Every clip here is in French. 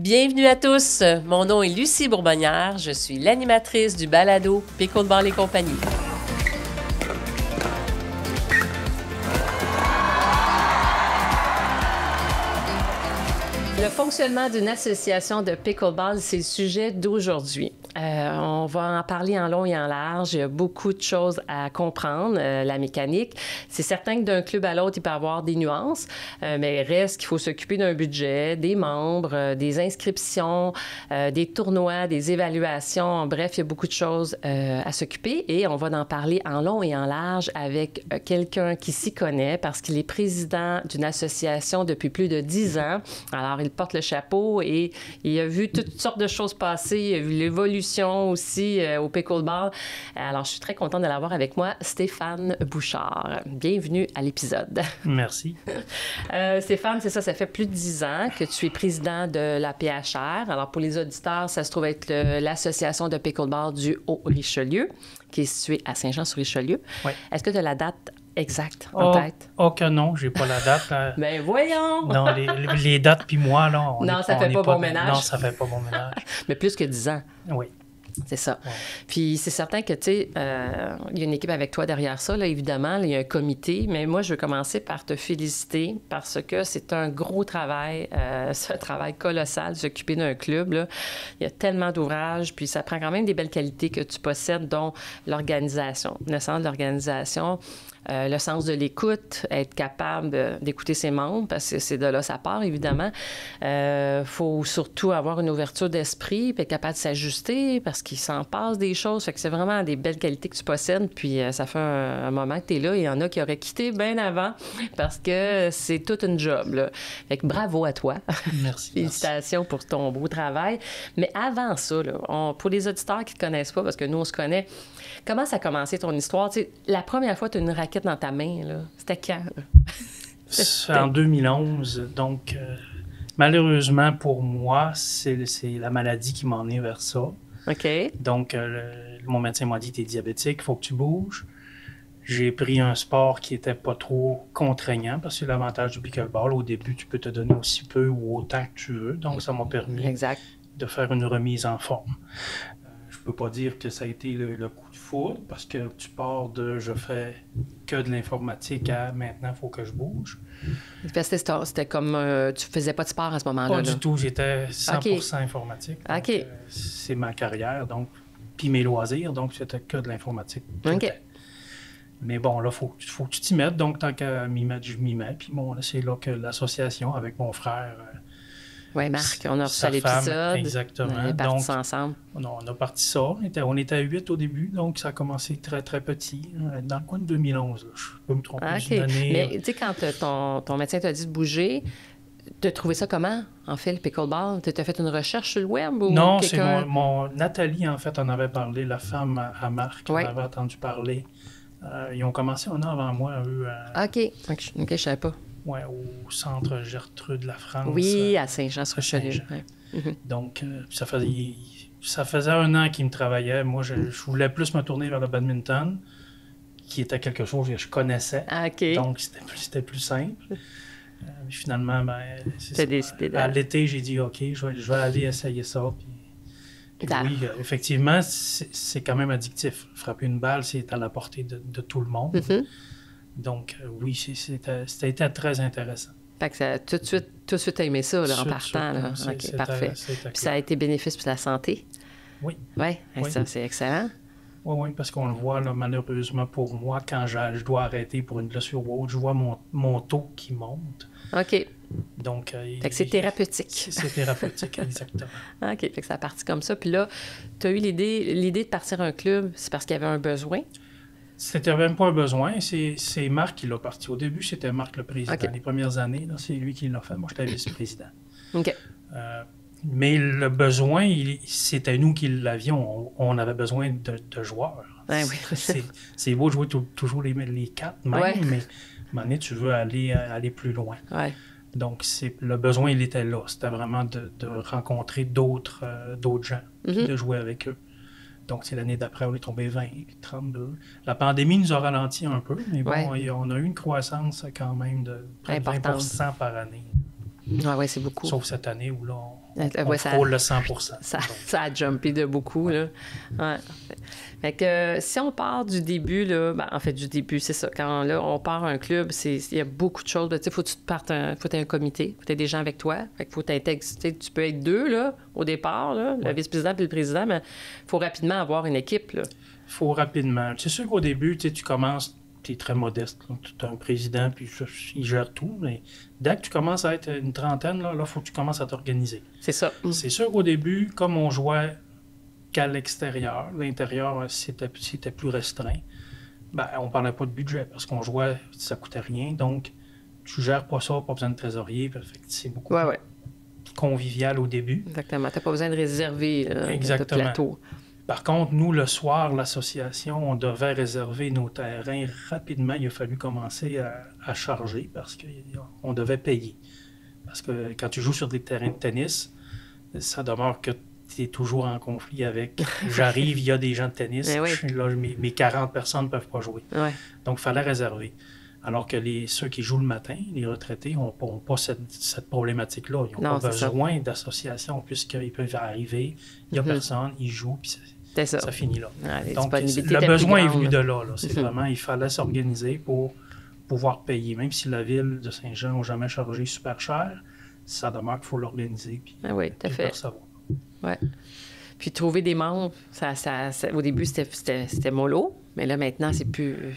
Bienvenue à tous, mon nom est Lucie Bourbonnière, je suis l'animatrice du balado Pickleball et compagnie. Le fonctionnement d'une association de pickleball, c'est le sujet d'aujourd'hui. On va en parler en long et en large. Il y a beaucoup de choses à comprendre, la mécanique. C'est certain que d'un club à l'autre, il peut y avoir des nuances, mais il reste qu'il faut s'occuper d'un budget, des membres, des inscriptions, des tournois, des évaluations. Bref, il y a beaucoup de choses à s'occuper et on va en parler en long et en large avec quelqu'un qui s'y connaît parce qu'il est président d'une association depuis plus de 10 ans. Alors, il porte le chapeau et il a vu toutes sortes de choses passer. Il a vu l'évolution aussi au pickleball. Alors, je suis très contente de l'avoir avec moi, Stéphane Bouchard. Bienvenue à l'épisode. Merci. Stéphane, c'est ça, ça fait plus de 10 ans que tu es président de la PHR. Alors, pour les auditeurs, ça se trouve être l'association de pickleball du Haut-Richelieu, qui est située à Saint-Jean-sur-Richelieu. Oui. Est-ce que tu as la date exacte en tête? Oh que non, j'ai pas la date. Ben voyons! Non, les dates puis moi, là, ça fait pas bon ménage. Non, ça fait pas bon ménage. Mais plus que 10 ans. Oui. C'est ça. Ouais. Puis c'est certain que, tu sais, il y a une équipe avec toi derrière ça, là, évidemment. Là, il y a un comité. Mais moi, je veux commencer par te féliciter parce que c'est un gros travail, c'est un travail colossal de s'occuper d'un club, là. Il y a tellement d'ouvrages, puis ça prend quand même des belles qualités que tu possèdes, dont l'organisation, le sens de l'organisation, le sens de l'écoute, être capable d'écouter ses membres, parce que c'est de là ça part, évidemment. Faut surtout avoir une ouverture d'esprit, puis être capable de s'ajuster, parce qu'il s'en passe des choses. Fait que c'est vraiment des belles qualités que tu possèdes, puis ça fait un moment que tu es là. Il y en a qui auraient quitté bien avant, parce que c'est toute une job, là. Fait que bravo à toi. Merci. Félicitations pour ton beau travail. Mais avant ça, là, pour les auditeurs qui ne te connaissent pas, parce que nous, on se connaît, comment ça a commencé ton histoire? Tu sais, la première fois que tu as une raquette dans ta main, là, c'était quand? C'est en 2011. Donc, malheureusement pour moi, c'est la maladie qui m'a emmené vers ça. OK. Donc, mon médecin m'a dit, t'es diabétique, il faut que tu bouges. J'ai pris un sport qui n'était pas trop contraignant parce que c'est l'avantage du pickleball. Au début, tu peux te donner aussi peu ou autant que tu veux. Donc, ça m'a permis de faire une remise en forme. Je peux pas dire que ça a été le coup de foudre parce que tu pars de je fais que de l'informatique à maintenant, il faut que je bouge. C'était comme tu faisais pas de sport à ce moment-là? Pas du tout, j'étais 100% informatique. Donc, OK. C'est ma carrière, donc, puis mes loisirs, donc c'était que de l'informatique. OK. Mais bon, là, faut que tu t'y mettes, donc tant qu'à m'y mettre, je m'y mets. Puis bon, là, c'est là que l'association avec mon frère... Oui, Marc, on a reçu l'épisode. Exactement. On est partis ça ensemble. On a parti ça. On était à 8 au début, donc ça a commencé très, très petit. Dans le coin de 2011, là. Je peux me tromper d'une année. Mais tu sais, quand ton médecin t'a dit de bouger, tu as trouvé ça comment, en fait, le pickleball? Tu as fait une recherche sur le web? Ou non, c'est Nathalie, en fait, en avait parlé, la femme à Marc, oui. en avait entendu parler. Ils ont commencé un an avant moi, eux. OK, je savais pas. Oui, au centre Gertrude La France. Oui, à Saint-Jean-sur-Richelieu. Ouais. Donc, ça faisait un an qu'ils me travaillaient. Moi, je voulais plus me tourner vers le badminton, qui était quelque chose que je connaissais. OK. Donc, c'était plus simple. Finalement, décidé à l'été, j'ai dit, OK, je vais aller essayer ça. Puis oui, effectivement, c'est quand même addictif. Frapper une balle, c'est à la portée de tout le monde. Mm-hmm. Donc, oui, c'était très intéressant. Fait que ça, tout de suite, t'as aimé ça, là, en partant. Là. OK, parfait. Puis ça a été bénéfice pour la santé? Oui. Oui, oui. Ça, c'est excellent. Oui, parce qu'on le voit, là, malheureusement pour moi, quand je dois arrêter pour une blessure ou autre, je vois mon taux qui monte. OK. Donc, fait que c'est thérapeutique. C'est thérapeutique, exactement. OK, fait que ça a parti comme ça. Puis là, tu as eu l'idée de partir un club, c'est parce qu'il y avait un besoin? C'était même pas un besoin, c'est Marc qui l'a parti. Au début, c'était Marc le président. Okay. Les premières années, là, c'est lui qui l'a fait. Moi, j'étais vice-président. OK. Mais le besoin, c'était nous qui l'avions. On avait besoin de joueurs. Ouais, oui. C'est beau de jouer toujours les quatre, même, ouais. Mais à un moment donné, tu veux aller plus loin. Ouais. Donc, le besoin, il était là. C'était vraiment de rencontrer d'autres gens, mm-hmm. de jouer avec eux. Donc, c'est l'année d'après, on est tombé 20, puis 32. La pandémie nous a ralenti un peu, mais bon, on a eu une croissance quand même de près de 20% par année. Oui, c'est beaucoup. Sauf cette année où là, on Ouais, frôle le 100 ça a jumpé de beaucoup, là. Ouais. Fait que si on part du début, là, en fait, du début, c'est ça. Quand là, on part un club, il y a beaucoup de choses. Tu sais, faut que tu te partes faut que tu aies un comité, faut que tu aies des gens avec toi. Fait que faut t'intégrer. Tu peux être deux, là, au départ, là, le vice-président et le président, mais il faut rapidement avoir une équipe, là. Il faut rapidement. C'est sûr qu'au début, tu commences, tu es très modeste. Tu as un président, puis il gère tout. Mais dès que tu commences à être une trentaine, là, il faut que tu commences à t'organiser. C'est ça. C'est sûr qu'au début, comme on jouait qu'à l'extérieur, l'intérieur, c'était plus restreint, on ne parlait pas de budget parce qu'on jouait, ça ne coûtait rien. Donc, tu ne gères pas ça, pas besoin de trésorier. C'est beaucoup plus convivial au début. Exactement. Tu n'as pas besoin de réserver le plateau. Par contre, nous, le soir, l'association, on devait réserver nos terrains rapidement. Il a fallu commencer à charger parce qu'on devait payer. Parce que quand tu joues sur des terrains de tennis, ça demeure que tu es toujours en conflit avec « j'arrive, il y a des gens de tennis, là, mes 40 personnes ne peuvent pas jouer ». Donc, il fallait réserver. Alors que ceux qui jouent le matin, les retraités, n'ont pas cette problématique-là. Ils n'ont pas besoin d'association puisqu'ils peuvent arriver, il n'y a personne, ils jouent, puis ça finit là. Donc, le besoin est venu de là. C'est vraiment, il fallait s'organiser pour pouvoir payer. Même si la ville de Saint-Jean n'a jamais chargé super cher, ça demeure qu'il faut l'organiser puis le recevoir. Oui. Puis trouver des membres, au début, c'était mollo, mais là, maintenant, c'est plus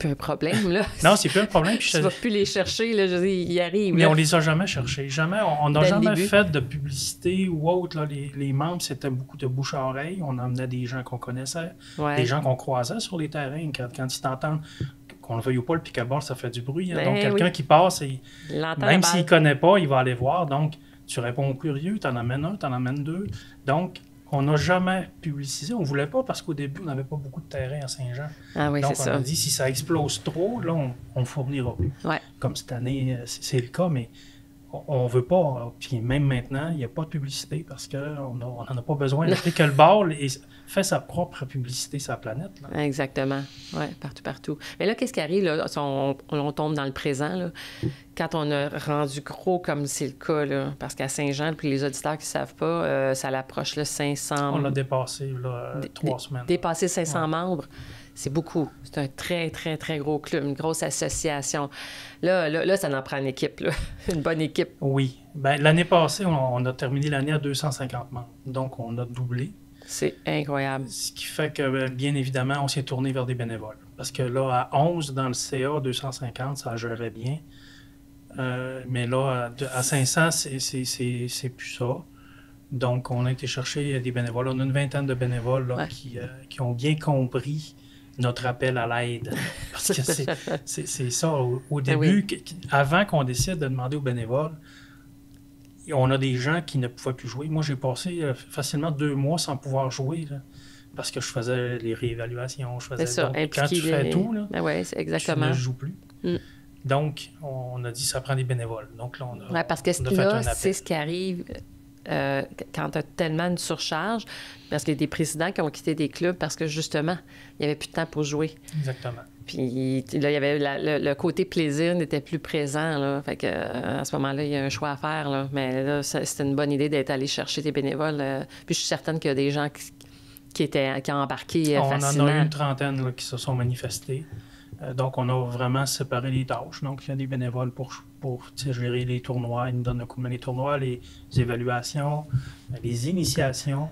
un problème, là. Non, c'est plus un problème. Tu ne vas plus les chercher, là, je veux dire, ils arrivent. Mais on les a jamais cherchés. Jamais. On n'a jamais fait de publicité ou autre. Là. Les membres, c'était beaucoup de bouche à oreille. On emmenait des gens qu'on connaissait, des gens qu'on croisait sur les terrains. Quand ils t'entendent, qu'on le veuille ou pas, le pickleball, ça fait du bruit. Hein. Donc, quelqu'un qui passe, même s'il ne connaît pas, il va aller voir. Donc, tu réponds aux curieux, tu en amènes un, tu en amènes deux. Donc, on n'a jamais publicisé. On ne voulait pas parce qu'au début, on n'avait pas beaucoup de terrain à Saint-Jean. Donc, on a dit, si ça explose trop, là, on ne fournira plus. Comme cette année, c'est le cas, mais on ne veut pas. Puis même maintenant, il n'y a pas de publicité parce qu'on n'en a pas besoin. Le pickleball fait sa propre publicité sur la planète. Là. Exactement. Oui, partout. Mais là, qu'est-ce qui arrive? Là, on tombe dans le présent. Là. Quand on a rendu gros, comme c'est le cas, là, parce qu'à Saint-Jean, puis les auditeurs qui ne savent pas, ça l'approche le 500... On l'a dépassé, là, 3 semaines. Dépassé 500 membres, c'est beaucoup. C'est un très, très, très gros club, une grosse association. Là, ça en prend une équipe, là. Une bonne équipe. Oui. L'année passée, on a terminé l'année à 250 membres. Donc, on a doublé. C'est incroyable. Ce qui fait que, bien évidemment, on s'est tourné vers des bénévoles. Parce que là, à 11, dans le CA, 250, ça gérait bien. Mais là, à 500, c'est plus ça. Donc, on a été chercher des bénévoles. On a une vingtaine de bénévoles là, qui ont bien compris notre appel à l'aide. Parce que c'est ça. Au début, avant qu'on décide de demander aux bénévoles, on a des gens qui ne pouvaient plus jouer. Moi, j'ai passé facilement 2 mois sans pouvoir jouer. Là, parce que je faisais les réévaluations. C'est ça, donc, quand tu fais tout, là, exactement. tu ne joues plus. Donc, on a dit ça prend des bénévoles. Donc là, on a parce que c'est ce qui arrive quand tu as tellement une surcharge, parce qu'il y a des présidents qui ont quitté des clubs parce que, justement, il n'y avait plus de temps pour jouer. Exactement. Puis là, il y avait le côté plaisir n'était plus présent. Là. Fait que, à ce moment-là, il y a un choix à faire. Là. Mais là, c'était une bonne idée d'être allé chercher des bénévoles. Puis je suis certaine qu'il y a des gens qui ont embarqué facilement. On en a eu une trentaine là, qui se sont manifestés. Donc, on a vraiment séparé les tâches. Donc, il y a des bénévoles pour gérer les tournois. Ils nous donnent un coup de main les tournois, les évaluations, les initiations.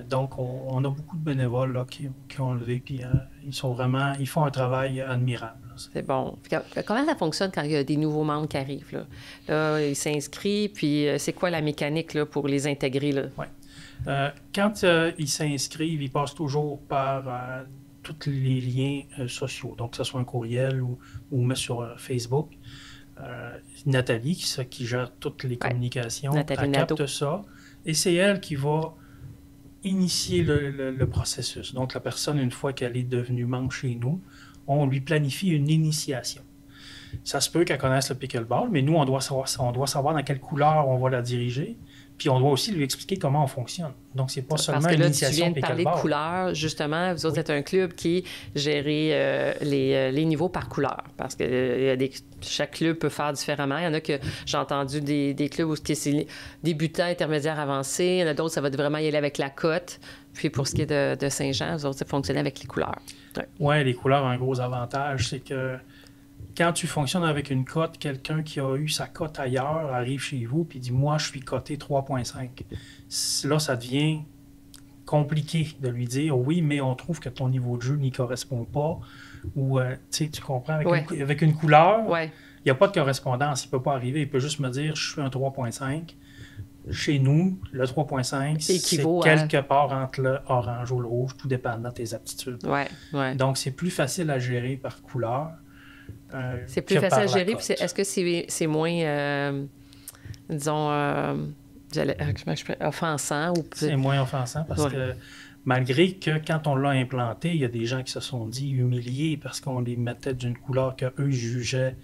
Donc, on a beaucoup de bénévoles là, qui ont levé. Puis, ils font un travail admirable. C'est bon. Comment ça fonctionne quand il y a des nouveaux membres qui arrivent? Là, ils s'inscrivent. Puis, c'est quoi la mécanique là, pour les intégrer? Là? Quand ils s'inscrivent, ils passent toujours par... tous les liens sociaux, donc que ce soit un courriel ou même sur Facebook. Nathalie, qui gère toutes les communications, elle capte ça, et c'est elle qui va initier le processus. Donc, la personne, une fois qu'elle est devenue membre chez nous, on lui planifie une initiation. Ça se peut qu'elle connaisse le pickleball, mais nous, on doit savoir dans quelle couleur on va la diriger, Puis on doit aussi lui expliquer comment on fonctionne. Donc, c'est pas seulement parce que une là, initiation tu viens de parler de pickleball. couleurs, justement. Vous autres êtes un club qui gère les niveaux par couleur. Parce que chaque club peut faire différemment. Il y en a que j'ai entendu des clubs où c'est débutant, intermédiaire, avancé. Il y en a d'autres, ça va vraiment y aller avec la cote. Puis pour ce qui est de Saint-Jean, vous autres, ça fonctionne avec les couleurs. Oui, les couleurs ont un gros avantage. C'est que quand tu fonctionnes avec une cote, quelqu'un qui a eu sa cote ailleurs arrive chez vous et dit « Moi, je suis coté 3,5 ». Là, ça devient compliqué de lui dire « Oui, mais on trouve que ton niveau de jeu n'y correspond pas. » Ou, tu comprends, avec une couleur, il n'y a pas de correspondance. Il ne peut pas arriver. Il peut juste me dire « Je suis un 3,5 ». Chez nous, le 3,5, c'est quelque part entre le orange ou le rouge, tout dépendant de tes aptitudes. Donc, c'est plus facile à gérer par couleur. C'est plus facile à gérer. Puis est-ce que c'est moins, disons, offensant? C'est moins offensant parce que malgré que quand on l'a implanté, il y a des gens qui se sont dit humiliés parce qu'on les mettait d'une couleur qu'eux jugeaient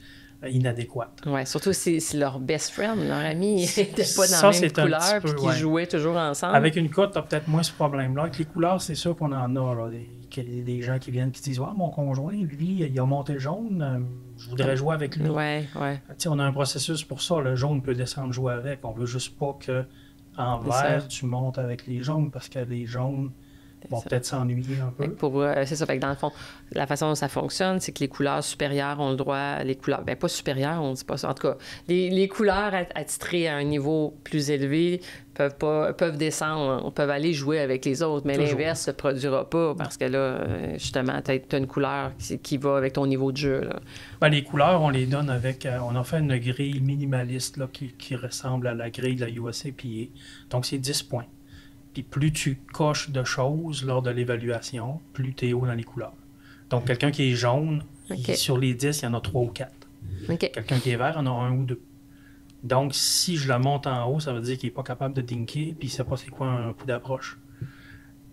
inadéquate. Oui, surtout si leur best friend, leur ami, n'était pas dans la même couleur puis qu'ils jouaient toujours ensemble. Avec une cote, tu as peut-être moins ce problème-là. Avec les couleurs, c'est sûr qu'on en a. Là, des gens qui viennent et qui disent « Ah, mon conjoint, lui, il a monté le jaune, je voudrais jouer avec lui. » On a un processus pour ça. Le jaune peut descendre jouer avec. On veut juste pas qu'en vert, tu montes avec les jaunes parce que les jaunes vont peut-être s'ennuyer un peu. C'est ça. Fait que dans le fond, la façon dont ça fonctionne, c'est que les couleurs supérieures ont le droit... Les couleurs... Bien, pas supérieures, on ne dit pas ça. En tout cas, les couleurs attitrées à un niveau plus élevé peuvent descendre, peuvent aller jouer avec les autres, mais l'inverse ne se produira pas parce que là, justement, tu as une couleur qui va avec ton niveau de jeu. Là. Ben, les couleurs, on les donne avec... on a fait une grille minimaliste là, qui ressemble à la grille de la USAPA. Donc, c'est 10 points. Puis plus tu coches de choses lors de l'évaluation, plus tu es haut dans les couleurs. Donc, quelqu'un qui est jaune, sur les 10, il y en a 3 ou 4. Quelqu'un qui est vert, il y en a 1 ou 2. Donc, si je le monte en haut, ça veut dire qu'il n'est pas capable de dinker, puis il ne sait pas c'est quoi un coup d'approche.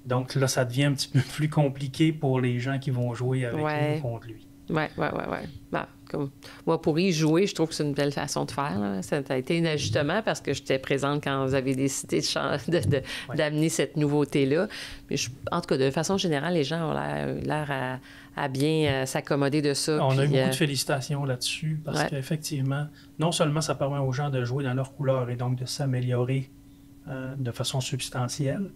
Donc là, ça devient un petit peu plus compliqué pour les gens qui vont jouer avec lui ou contre lui. Oui. Ben, moi, pour y jouer, je trouve que c'est une belle façon de faire. Là. Ça a été un ajustement parce que j'étais présente quand vous avez décidé d'amener cette nouveauté-là. Mais en tout cas, de façon générale, les gens ont l'air à bien s'accommoder de ça. On a eu beaucoup de félicitations là-dessus parce qu'effectivement, non seulement ça permet aux gens de jouer dans leur couleur et donc de s'améliorer de façon substantielle,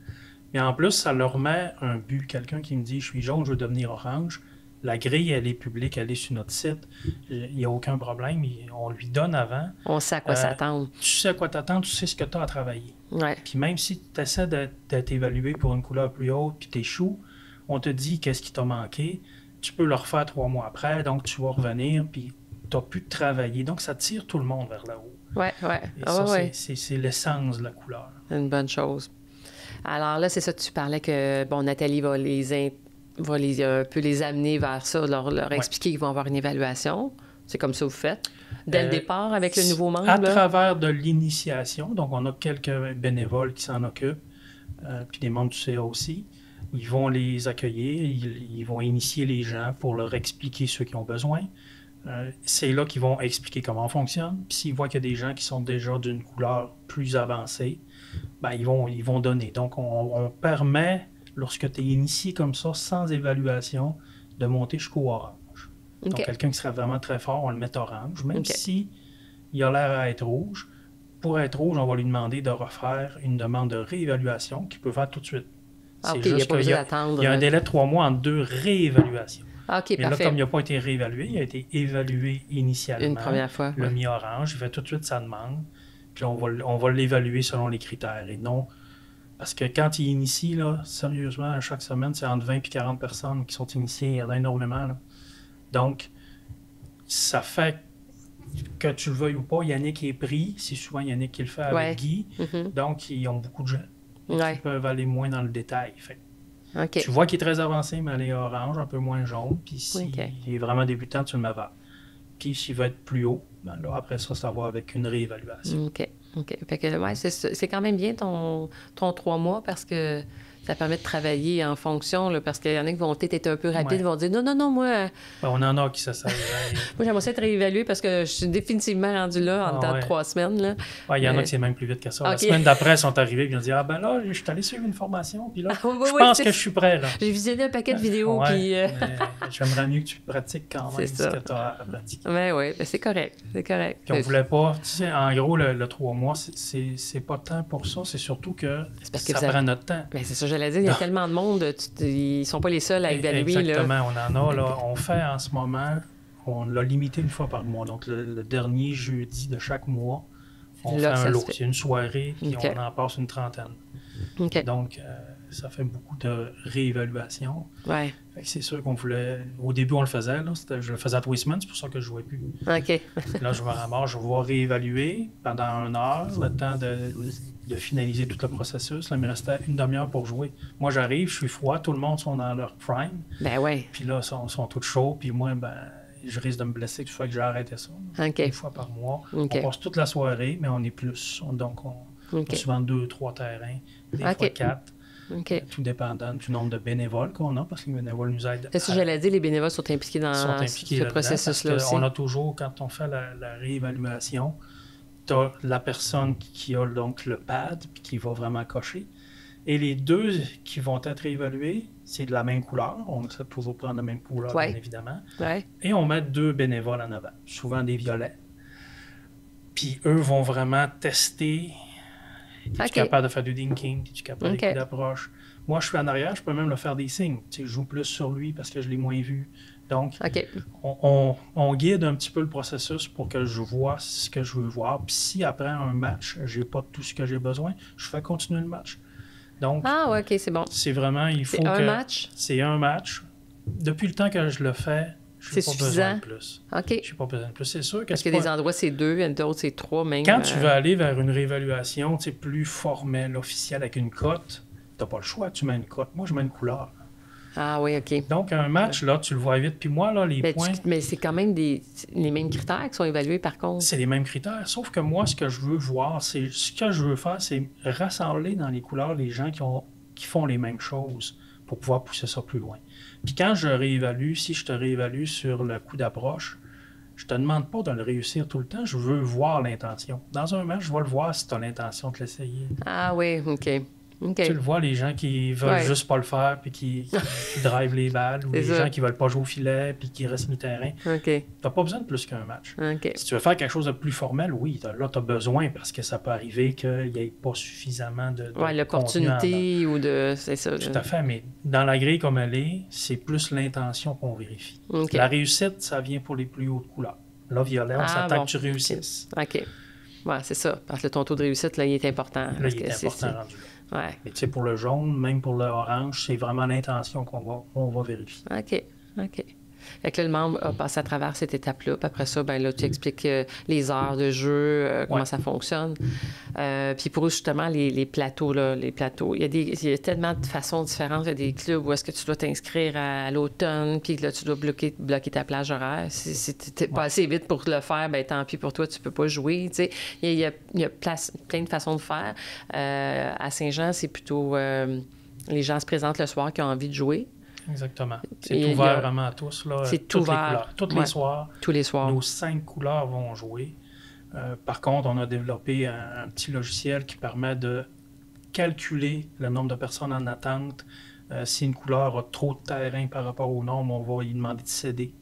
mais en plus, ça leur met un but. Quelqu'un qui me dit « Je suis jaune, je veux devenir orange », la grille, elle est publique, elle est sur notre site. Il n'y a aucun problème. On lui donne avant. On sait à quoi s'attendre. Tu sais à quoi t'attendre, tu sais ce que tu as à travailler. Ouais. Puis même si tu essaies d'être évalué pour une couleur plus haute, puis tu échoues, on te dit qu'est-ce qui t'a manqué. Tu peux le refaire 3 mois après, donc tu vas revenir, puis tu n'as plus de travailler. Donc ça tire tout le monde vers le haut. Oui. C'est l'essence de la couleur. C'est une bonne chose. Alors là, c'est ça, tu parlais que Nathalie va un peu les amener vers ça, leur expliquer qu'ils vont avoir une évaluation. C'est comme ça que vous faites? Dès le départ, avec le nouveau membre? À travers de l'initiation. Donc, on a quelques bénévoles qui s'en occupent, puis des membres du CA aussi. Ils vont les accueillir, ils vont initier les gens pour leur expliquer ce qu'ils ont besoin. C'est là qu'ils vont expliquer comment on fonctionne. Puis s'ils voient qu'il y a des gens qui sont déjà d'une couleur plus avancée, ben, ils vont donner. Donc, on permet... Lorsque tu es initié comme ça, sans évaluation, de monter jusqu'au orange. Donc, quelqu'un qui serait vraiment très fort, on le met orange, même si il a l'air à être rouge. Pour être rouge, on va lui demander de refaire une demande de réévaluation qu'il peut faire tout de suite. C'est juste qu'il y a un délai de 3 mois entre 2 réévaluations. Mais là, comme il n'a pas été réévalué, il a été évalué initialement. Une première fois. Le mi-orange, il fait tout de suite sa demande. Puis on va l'évaluer selon les critères et non... Parce que quand il initie, là, sérieusement, à chaque semaine, c'est entre 20 et 40 personnes qui sont initiées. Il y en a énormément. Là. Donc, ça fait que tu le veuilles ou pas, Yannick est pris. C'est souvent Yannick qui le fait avec Guy. Donc, ils ont beaucoup de gens qui peuvent aller moins dans le détail. Fait. Tu vois qu'il est très avancé, mais elle est orange, un peu moins jaune. Puis s'il est vraiment débutant, tu le mets vert. Puis s'il va être plus haut, ben là, après ça va avec une réévaluation. OK. Fait que, c'est quand même bien ton 3 mois parce que Ça permet de travailler en fonction, là, parce qu'il y en a qui vont peut-être être un peu rapides, Ouais. vont dire non, moi, On en a qui ça moi j'aimerais ça être réévalué parce que je suis définitivement rendu là en dedans de 3 semaines. Là. Il y en a qui c'est même plus vite que ça. La OK. semaine d'après, ils sont arrivés et ils ont dit là, je suis allé suivre une formation, puis là, Oui, je pense que je suis prêt. Là. J'ai visionné un paquet de vidéos, puis... mais j'aimerais mieux que tu pratiques quand même ce que tu as à pratiquer. Oui, c'est correct. C'est correct. Puis on voulait pas, tu sais, en gros, le 3 mois, c'est pas tant pour ça, c'est surtout que ça prend notre temps. Bien, c'est ça, j'allais dire, il y a tellement de monde, ils sont pas les seuls à évaluer. Exactement, là. on en a, là, on fait en ce moment, on l'a limité une fois par mois, donc le dernier jeudi de chaque mois, on là, fait un lot, c'est une soirée, puis OK. on en passe une trentaine. OK. Donc, ça fait beaucoup de réévaluation. Ouais. Fait que c'est sûr qu'on voulait... Au début, on le faisait. Là, je le faisais à tous les semaines, c'est pour ça que je ne jouais plus. OK. Là, je me ramasse, je vais réévaluer pendant 1 heure, le temps de finaliser tout le processus. Là, il me restait une demi-heure pour jouer. Moi, j'arrive, je suis froid, tout le monde sont dans leur prime. Ben ouais. Puis là, ils sont tous chauds, puis moi, je risque de me blesser, que ce soit que j'ai arrêté ça. OK. Une fois par mois. OK. On passe toute la soirée, mais on est plus. Donc, on a souvent 2, 3 terrains, des fois 4. OK. Tout dépendant du nombre de bénévoles qu'on a, parce que les bénévoles nous aident. C'est ce que j'allais dire, les bénévoles sont impliqués dans ce processus-là aussi. On a toujours, quand on fait la réévaluation, tu as la personne qui a donc le pad, puis qui va vraiment cocher. Et les 2 qui vont être réévalués, c'est de la même couleur. On essaie de toujours prendre la même couleur, bien évidemment. Ouais. Et on met 2 bénévoles en avant, souvent des violets. Puis eux vont vraiment tester. Es-tu capable de faire du dinking? Es-tu capable des coups d'approche? Moi, je suis en arrière, je peux même le faire des signes. Tu sais, je joue plus sur lui parce que je l'ai moins vu. Donc, on guide un petit peu le processus pour que je vois ce que je veux voir. Puis si après un match, j'ai pas tout ce que j'ai besoin, je fais continuer le match. Donc, OK, c'est bon. C'est vraiment, il faut c'est un que... match? C'est un match. Depuis le temps que je le fais, je n'ai pas besoin de plus. OK. Je n'ai pas besoin de plus. C'est sûr que parce qu'il y a des endroits, c'est 2, d'autres, c'est 3 même. Quand tu veux aller vers une réévaluation plus formelle, officielle, avec une cote, tu n'as pas le choix, tu mets une cote. Moi, je mets une couleur. Ah oui, OK. Donc, un match, là, tu le vois vite. Puis moi, là, les points... Mais c'est quand même les mêmes critères qui sont évalués, par contre. C'est les mêmes critères. Sauf que moi, ce que je veux voir, ce que je veux faire, c'est rassembler dans les couleurs les gens qui font les mêmes choses pour pouvoir pousser ça plus loin. Puis quand je réévalue, si je te réévalue sur le coup d'approche, je te demande pas de le réussir tout le temps, je veux voir l'intention. Dans un match, je vais le voir si tu as l'intention de l'essayer. Ah oui, OK. Tu le vois, les gens qui veulent juste pas le faire puis qui drivent les balles, ou les gens qui veulent pas jouer au filet puis qui restent mi-terrain. Tu n'as pas besoin de plus qu'un match. Okay. Si tu veux faire quelque chose de plus formel, oui, là, tu as besoin parce que ça peut arriver qu'il n'y ait pas suffisamment de l'opportunité ou de... C'est ça. Tout à fait, mais dans la grille comme elle est, c'est plus l'intention qu'on vérifie. Okay. La réussite, ça vient pour les plus hautes couleurs. Là, violet, on s'attend que tu réussisses. OK. Ouais, c'est ça. Parce que ton taux de réussite, là, il est important. Là, il est important rendu là. Ouais. Mais tu sais, pour le jaune, même pour le orange, c'est vraiment l'intention qu'on va vérifier. OK. Fait que là, le membre a passé à travers cette étape-là. Puis après ça, ben là, tu expliques les heures de jeu, comment ça fonctionne. Puis pour justement, les plateaux, là, il y a tellement de façons différentes. Il y a des clubs où est-ce que tu dois t'inscrire à l'automne, puis là, tu dois bloquer ta plage horaire. Si tu n'es pas assez vite pour le faire, ben tant pis pour toi, tu peux pas jouer. Tu sais. Il y a plein de façons de faire. À Saint-Jean, c'est plutôt... les gens se présentent le soir qui ont envie de jouer. Exactement. C'est ouvert vraiment à tous. Là, c'est ouvert. Tous les soirs. Tous les soirs. Nos 5 couleurs vont jouer. Par contre, on a développé un petit logiciel qui permet de calculer le nombre de personnes en attente. Si une couleur a trop de terrain par rapport au nombre, on va lui demander de céder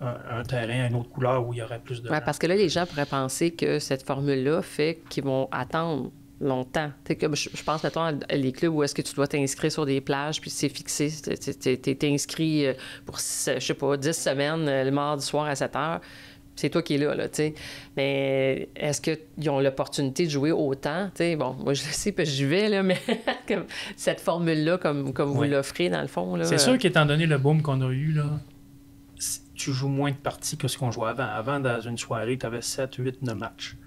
un terrain à une autre couleur où il y aurait plus de... Oui, parce que là, les gens pourraient penser que cette formule-là fait qu'ils vont attendre longtemps. Comme je pense, mettons, à les clubs où est-ce que tu dois t'inscrire sur des plages, puis c'est fixé. T'es inscrit pour, je sais pas, 10 semaines, le mardi soir à 7 heures. C'est toi qui es là, tu sais. Mais est-ce qu'ils ont l'opportunité de jouer autant? T'sais, bon, moi, je le sais, puis j'y vais, là, mais comme cette formule-là, comme vous l'offrez, dans le fond. Là, c'est sûr qu'étant donné le boom qu'on a eu, là, tu joues moins de parties que ce qu'on jouait avant. Avant, dans une soirée, tu avais 7, 8, 9 matchs.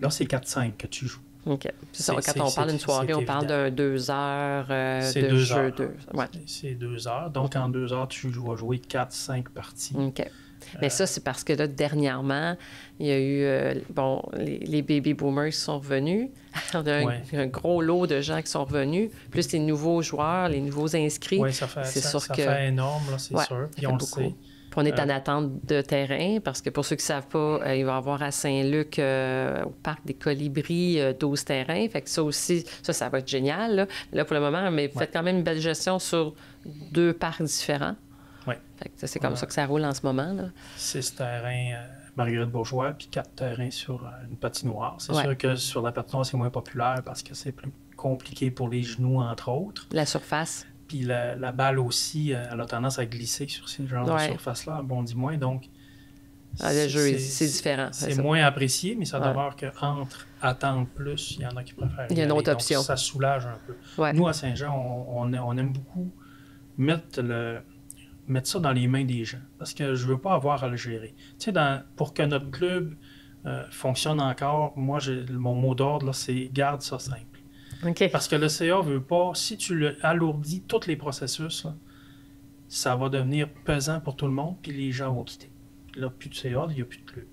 Là, c'est 4-5 que tu joues. OK. C'est ça, quand on parle d'une soirée, on parle d'un 2 heures de jeu. C'est 2 heures. Donc, en 2 heures, tu vas jouer 4-5 parties. OK. Mais ça, c'est parce que là, dernièrement, il y a eu, les baby boomers qui sont revenus. On a un gros lot de gens qui sont revenus, plus les nouveaux joueurs, les nouveaux inscrits. Oui, ça fait énorme, là, c'est sûr. Puis on le sait. Puis on est en attente de terrain, parce que pour ceux qui ne savent pas, il va y avoir à Saint-Luc, au Parc des Colibris, 12 terrains. Fait que ça aussi, ça va être génial, là pour le moment. Mais faites quand même une belle gestion sur 2 parcs différents. Oui. C'est comme ça que ça roule en ce moment. Là. 6 terrains Marguerite Bourgeois, puis 4 terrains sur une patinoire. C'est sûr que sur la patinoire, c'est moins populaire parce que c'est plus compliqué pour les genoux, entre autres. La surface. Puis la balle aussi, elle a tendance à glisser sur ce genre de surface-là, elle bondit moins. Donc, le jeu, c'est différent. C'est moins apprécié, mais ça demeure qu'entre attendre plus, il y en a qui préfèrent. Il y a une autre option. Donc, ça soulage un peu. Nous, à Saint-Jean, on aime beaucoup mettre ça dans les mains des gens, parce que je veux pas avoir à le gérer. Tu sais, pour que notre club fonctionne encore, moi, mon mot d'ordre, là, c'est « garde ça simple ». Okay. Parce que le CA veut pas, si tu le alourdis tous les processus, là, ça va devenir pesant pour tout le monde, puis les gens vont quitter. Là, plus de CA, il n'y a plus de club.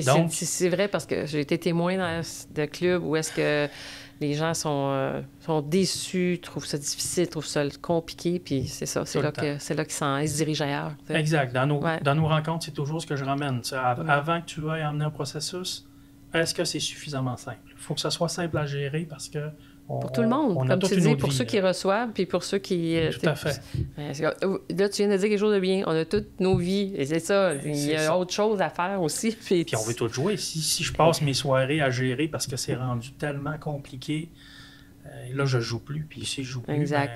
Donc, c'est vrai, parce que j'ai été témoin de clubs où est-ce que les gens sont déçus, trouvent ça difficile, trouvent ça compliqué, puis c'est ça, c'est là qu'ils se dirigent ailleurs. T'sais. Exact. Dans nos rencontres, c'est toujours ce que je ramène. Avant que tu veuilles emmener un processus, est-ce que c'est suffisamment simple? Il faut que ça soit simple à gérer parce que pour tout le monde, comme tu dis, pour ceux qui reçoient, puis pour ceux qui... Tout à fait. Là, tu viens de dire quelque chose de bien. On a toutes nos vies, et c'est ça. Il y a autre chose à faire aussi. Puis on veut tout jouer. Si je passe mes soirées à gérer parce que c'est rendu tellement compliqué, là, je joue plus, puis ici, je joue plus. Exact.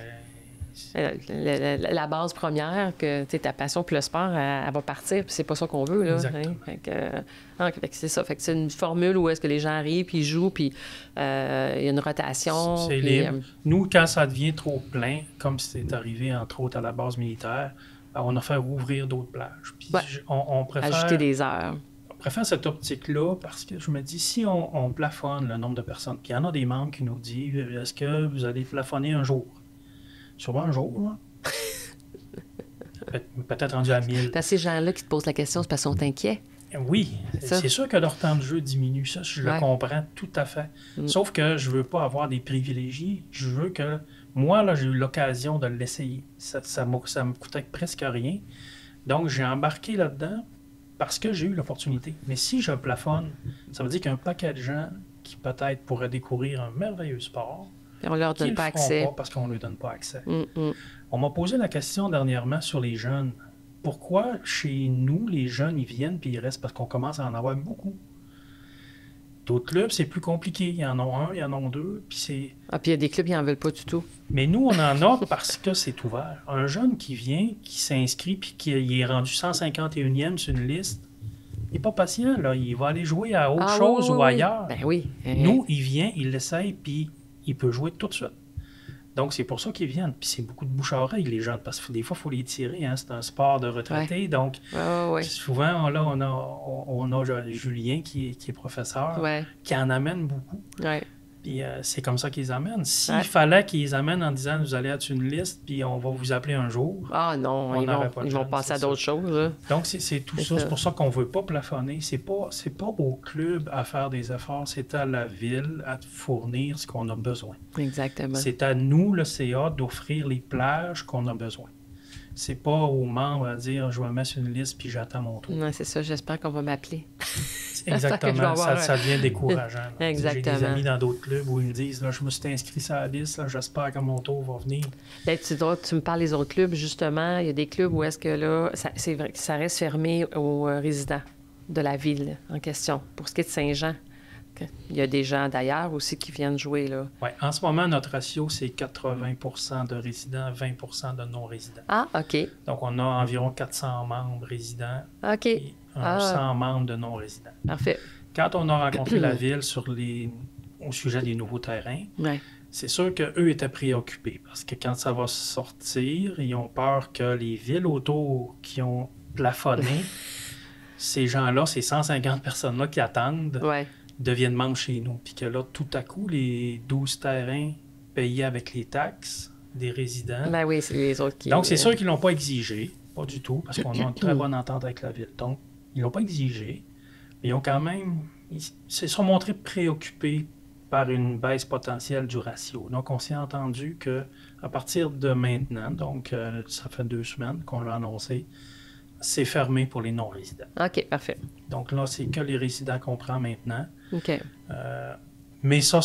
La base première, que ta passion pour le sport, elle va partir, puis c'est pas ça qu'on veut. Là, exactement. Fait que c'est ça. Fait que c'est une formule où est-ce que les gens arrivent, puis ils jouent, puis il y a une rotation. C'est libre. Nous, quand ça devient trop plein, comme c'est arrivé, entre autres, à la base militaire, on a fait ouvrir d'autres plages. Puis on préfère... ajouter des heures. On préfère cette optique-là parce que je me dis, si on plafonne le nombre de personnes, puis il y en a des membres qui nous disent, est-ce que vous allez plafonner un jour? Sûrement un jour, là. Peut-être rendu à 1000. Parce que ces gens-là qui te posent la question, c'est parce qu'ils sont inquiets. Oui, c'est sûr que leur temps de jeu diminue. Ça, je le comprends tout à fait. Sauf que je veux pas avoir des privilégiés. Je veux que... Moi, là, j'ai eu l'occasion de l'essayer. Ça me coûtait presque rien. Donc, j'ai embarqué là-dedans parce que j'ai eu l'opportunité. Mais si je plafonne, ça veut dire qu'il y a un paquet de gens qui peut-être pourraient découvrir un merveilleux sport. Et on leur donne pas accès. Pas parce qu'on ne leur donne pas accès. On m'a posé la question dernièrement sur les jeunes. Pourquoi chez nous, les jeunes, ils viennent puis ils restent? Parce qu'on commence à en avoir beaucoup. D'autres clubs, c'est plus compliqué. Il y en a un, il y en a deux. Puis il y a des clubs qui n'en veulent pas du tout. Mais nous, on en a parce que c'est ouvert. Un jeune qui vient, qui s'inscrit puis qui est rendu 151e sur une liste, il n'est pas patient. Là. Il va aller jouer à autre chose ou ailleurs. Ben oui. Nous, il vient, il l'essaye puis il peut jouer tout de suite. Donc, c'est pour ça qu'ils viennent. Puis c'est beaucoup de bouche à oreille, les gens, parce que des fois, il faut les tirer. Hein? C'est un sport de retraités. Donc, souvent, là, on a Julien qui est professeur, qui en amène beaucoup. Puis c'est comme ça qu'ils amènent. S'il fallait qu'ils amènent en disant, vous allez être une liste, puis on va vous appeler un jour. Ah non, ils vont passer à d'autres choses. Là. Donc, c'est tout ça. C'est pour ça qu'on ne veut pas plafonner. C'est pas au club à faire des efforts, c'est à la ville à fournir ce qu'on a besoin. Exactement. C'est à nous, le CA, d'offrir les plages qu'on a besoin. C'est pas aux membres à dire, je vais mettre sur une liste, puis j'attends mon tour. Non, c'est ça. J'espère qu'on va m'appeler. Exactement, ça devient décourageant. Exactement. J'ai des amis dans d'autres clubs où ils me disent, là, je me suis inscrit sur la liste, là, j'espère que mon tour va venir. Là, tu me parles des autres clubs, justement. Il y a des clubs où est-ce que là, c'est vrai que ça reste fermé aux résidents de la ville en question. Pour ce qui est de Saint-Jean, il y a des gens d'ailleurs aussi qui viennent jouer, là. Oui, en ce moment, notre ratio, c'est 80% de résidents, 20% de non-résidents. Ah, OK. Donc, on a environ 400 membres résidents et 100 membres de non-résidents. Parfait. Quand on a rencontré la ville au sujet des nouveaux terrains, c'est sûr qu'eux étaient préoccupés parce que quand ça va sortir, ils ont peur que les villes autour qui ont plafonné, ces gens-là, ces 150 personnes-là qui attendent, deviennent membres chez nous. Puis que là, tout à coup, les 12 terrains payés avec les taxes des résidents. Ben oui, c'est les autres qui... Donc, c'est sûr qu'ils ne l'ont pas exigé. pas du tout, parce qu'on a une très bonne entente avec la ville. Donc, ils l'ont pas exigé, mais ils ont quand même... Ils se sont montrés préoccupés par une baisse potentielle du ratio. Donc, on s'est entendu qu'à partir de maintenant, donc ça fait 2 semaines qu'on l'a annoncé, c'est fermé pour les non-résidents. OK, parfait. Donc là, c'est que les résidents qu'on prend maintenant. OK. Mais ça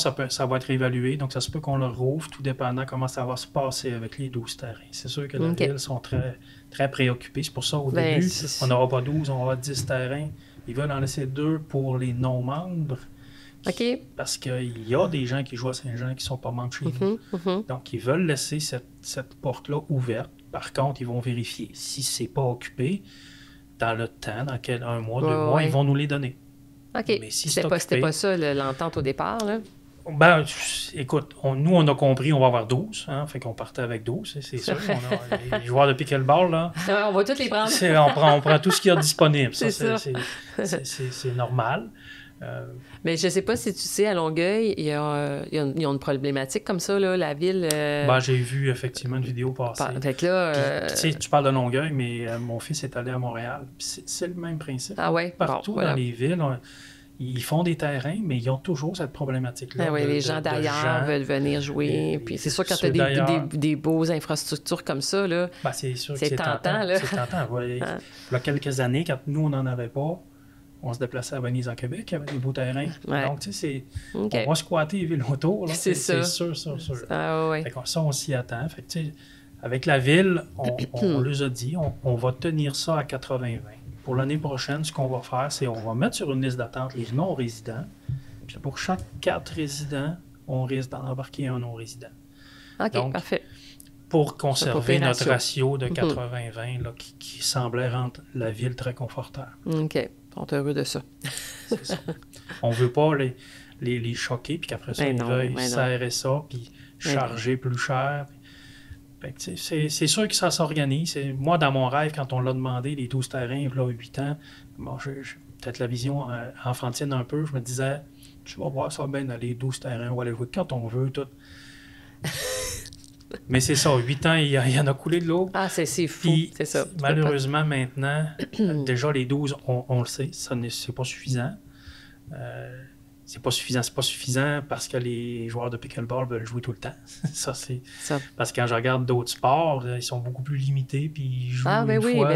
va être évalué. Donc, ça se peut qu'on le rouvre, tout dépendant comment ça va se passer avec les 12 terrains. C'est sûr que la ville sont très, très préoccupés. C'est pour ça, au début, on n'aura pas 12, on aura 10 terrains. Ils veulent en laisser 2 pour les non-membres. OK. Parce qu'il y a des gens qui jouent à Saint-Jean qui ne sont pas membres chez nous. Donc, ils veulent laisser cette porte-là ouverte. Par contre, ils vont vérifier. Si ce n'est pas occupé, dans le temps, dans 1 mois, 2 mois, ils vont nous les donner. OK. Mais si c'était pas ça l'entente au départ, là? Ben, écoute, nous, on a compris, on va avoir 12. Hein, fait qu'on partait avec 12, c'est sûr. Les joueurs de pickleball, là... on va tous les prendre. On prend tout ce qu'il y a disponible. C'est C'est normal. Mais je ne sais pas si tu sais, à Longueuil, ils ont une problématique comme ça, là, la ville... Ben, j'ai vu effectivement une vidéo passer. Fait que là... Tu parles de Longueuil, mais mon fils est allé à Montréal. C'est le même principe. Ah ouais? Partout dans les villes, ils font des terrains, mais ils ont toujours cette problématique-là. Ah oui, les gens d'ailleurs veulent venir jouer. Puis c'est sûr, quand tu as des beaux infrastructures comme ça, là, ben, c'est sûr c'est tentant. Là. C'est tentant. Ouais. Il y a quelques années, quand nous, on n'en avait pas, on se déplaçait à Venise, en Québec, il y avait des beaux terrains. Ouais. Donc, tu sais, on va squatter les villes autour. Là, c'est sûr. Ah, ouais. Fait que ça, on s'y attend. Fait que, tu sais, avec la ville, on les a dit, on va tenir ça à 80-20. Pour l'année prochaine, ce qu'on va faire, c'est on va mettre sur une liste d'attente les non-résidents. Puis pour chaque 4 résidents, on risque d'en embarquer un non-résident. OK, donc, parfait. Pour conserver notre ratio de 80-20 là, qui semblait rendre la ville très confortable. OK. Ils sont heureux de ça. C'est ça. On ne veut pas les choquer, puis qu'après ça, ils veuillent serrer ça, puis charger plus cher. C'est sûr que ça s'organise. Moi, dans mon rêve, quand on l'a demandé, les 12 terrains, il y a 8 ans, bon, peut-être la vision enfantine un peu, je me disais, tu vas voir ça bien dans les 12 terrains, on va les jouer quand on veut, tout. Mais c'est ça, 8 ans, il y en a coulé de l'eau. Ah, c'est fou, c'est ça. Malheureusement, maintenant, déjà les 12, on le sait, c'est pas suffisant. C'est pas suffisant parce que les joueurs de pickleball veulent jouer tout le temps. Ça. Parce que quand je regarde d'autres sports, ils sont beaucoup plus limités, puis ils jouent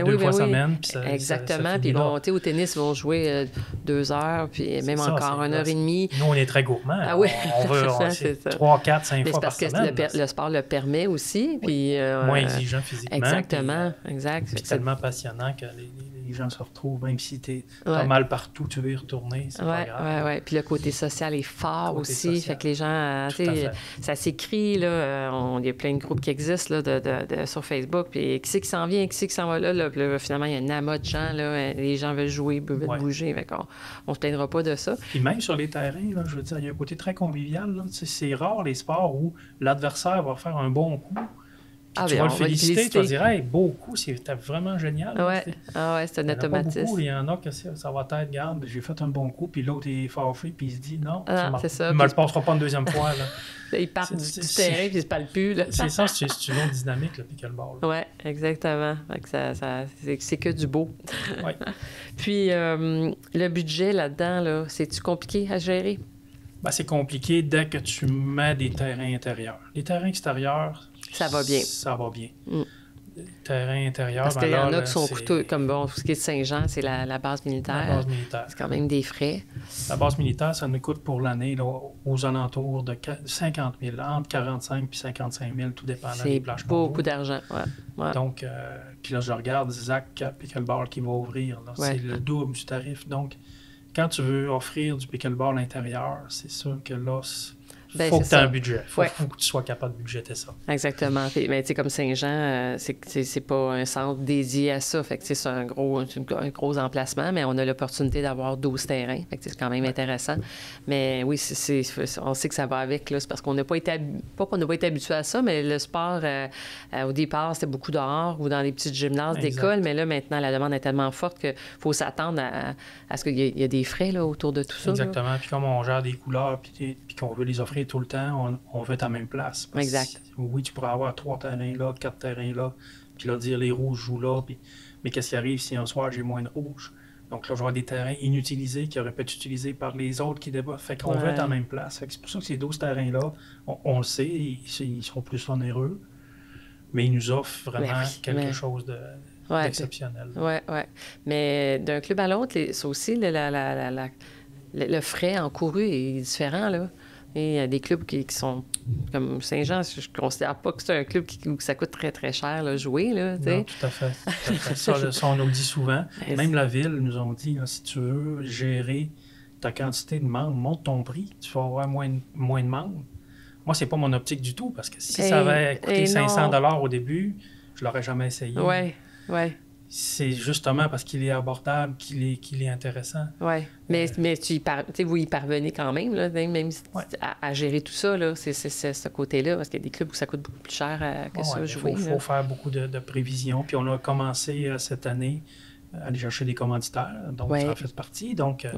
deux fois semaine. Exactement. Puis au tennis, ils vont jouer 2 heures, puis même encore 1h30. Nous, on est très gourmands. Ah oui. On veut 3, 4, 5 fois par semaine. C'est parce que le sport le permet aussi. Puis, moins exigeant physiquement. Exactement. Exact. C'est tellement passionnant que les gens se retrouvent, même si tu es pas mal partout, tu veux y retourner, c'est pas grave. Oui. Puis le côté social est fort aussi. Fait que les gens, ça s'écrit, là. Il y a plein de groupes qui existent là, sur Facebook. Puis qui c'est qui s'en vient, qui c'est qui s'en va là. Puis là, finalement, il y a un amas de gens. Là, les gens veulent jouer, veulent bouger. Fait qu'on ne se plaindra pas de ça. Puis même sur les terrains, là, je veux dire, il y a un côté très convivial. Là. C'est rare les sports où l'adversaire va faire un bon coup. Tu vas le féliciter, tu vas dire, hey, beau coup, c'était vraiment génial. Oui, c'est un automatisme. Il y en a que ça va être, regarde, j'ai fait un bon coup, puis l'autre est fâché, puis il se dit, non, ça ne me le passera pas une deuxième fois. Là. Ils partent du terrain, puis ils se parlent plus. Là. C'est ça, c'est une autre dynamique, le pickleball. Oui, exactement. C'est que du beau. Oui. Puis, le budget là-dedans, là, c'est-tu compliqué à gérer? Ben, c'est compliqué dès que tu mets des terrains intérieurs. Les terrains extérieurs, ça va bien. Ça va bien. Les terrains intérieurs, parce qu'il y en a qui sont coûteux, comme tout ce qui est de Saint-Jean, c'est la base militaire. La base militaire. C'est quand même des frais. La base militaire, ça nous coûte pour l'année aux alentours de 50 000, entre 45 et 55 000, tout dépendant des plages. C'est beaucoup d'argent, ouais. Donc, puis là, je regarde Zach Pickleball qui va ouvrir. C'est le double du tarif. Donc, quand tu veux offrir du pickleball intérieur, c'est sûr que là, il faut que tu aies un budget. Il faut que tu sois capable de budgéter ça. Exactement. Mais tu sais, comme Saint-Jean, c'est pas un centre dédié à ça. Fait que c'est un gros emplacement, mais on a l'opportunité d'avoir 12 terrains. Fait que c'est quand même intéressant. Mais oui, on sait que ça va avec. Là, c'est parce qu'on n'a pas été habitué à ça, mais le sport, au départ, c'était beaucoup dehors ou dans les petites gymnases d'école. Mais là, maintenant, la demande est tellement forte qu'il faut s'attendre à ce qu'il y ait des frais là, autour de tout ça. Exactement. Puis comme on gère des couleurs puis qu'on veut les offrir tout le temps, on veut être à la même place. Exact. Oui, tu pourrais avoir 3 terrains là, 4 terrains là, puis là, dire les rouges jouent là, puis, mais qu'est-ce qui arrive si un soir j'ai moins de rouges? Donc là, je vais avoir des terrains inutilisés qui auraient pu être utilisés par les autres qui débattent. Fait qu'on veut être en même place. Fait que c'est pour ça que ces 12 terrains-là, on le sait, ils sont plus onéreux, mais ils nous offrent vraiment quelque chose d'exceptionnel. Oui, oui. Mais d'un club à l'autre, ça aussi, le frais encouru est différent, là. Et il y a des clubs qui sont comme Saint-Jean, je ne considère pas que c'est un club où ça coûte très, très cher là, jouer. Là, non, tout à fait. Ça, on nous le dit souvent. Même la ville nous ont dit, là, si tu veux gérer ta quantité de membres, monte ton prix, tu vas avoir moins de membres. Moi, c'est pas mon optique du tout, parce que si ça avait coûté 500 $ au début, je l'aurais jamais essayé. Oui, oui. C'est justement parce qu'il est abordable qu'il est intéressant. Oui, mais vous y parvenez quand même, là, même à gérer tout ça, là, c'est ce côté-là, parce qu'il y a des clubs où ça coûte beaucoup plus cher que ça, jouer. Il faut faire beaucoup de prévisions. Puis on a commencé cette année à aller chercher des commanditaires, donc ça en fait partie. Donc,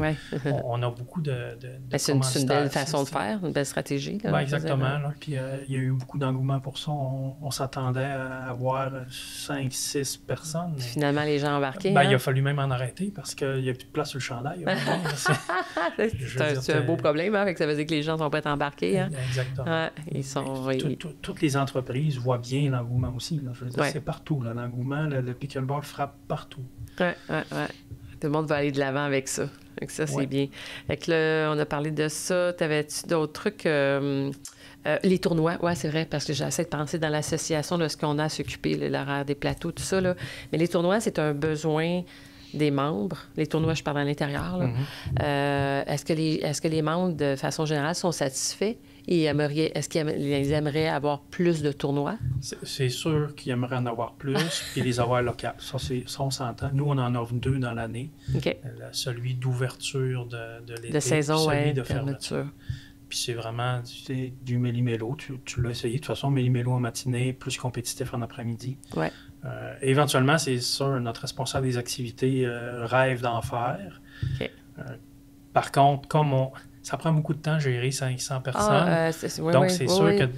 on a beaucoup de c'est une belle façon de faire, une belle stratégie. Là, exactement. Là. Puis il y a eu beaucoup d'engouement pour ça. On s'attendait à avoir 5-6 personnes. Mais finalement, les gens embarqués. Il a fallu même en arrêter parce qu'il n'y a plus de place sur le chandail. C'est un beau problème, hein, ça veut dire que les gens ne sont pas embarqués. Hein? Exactement. Toutes les entreprises voient bien l'engouement aussi. Là. Je veux dire, c'est partout. Là, l'engouement, le pickleball frappe partout. Oui. Tout le monde va aller de l'avant avec ça. Donc ça, c'est bien. Fait que là, on a parlé de ça. T'avais-tu d'autres trucs? Les tournois, oui, c'est vrai, parce que j'essaie de penser dans l'association de ce qu'on a à s'occuper, l'horaire des plateaux, tout ça. Là. Mais les tournois, c'est un besoin des membres. Les tournois, je parle à l'intérieur. Là. Est-ce que les membres, de façon générale, sont satisfaits? Et est-ce qu'ils aimeraient avoir plus de tournois? C'est sûr qu'ils aimeraient en avoir plus, puis les avoir locales. Ça, on s'entend. Nous, on en offre 2 dans l'année. Celui d'ouverture de l'été, de saison, celui de fermeture. Puis c'est vraiment du méli-mélo. Tu l'as essayé. De toute façon, méli-mélo en matinée, plus compétitif en après-midi. Ouais. Éventuellement, c'est sûr, notre responsable des activités rêve d'en faire. Par contre, ça prend beaucoup de temps à gérer 500 personnes. Donc, c'est sûr que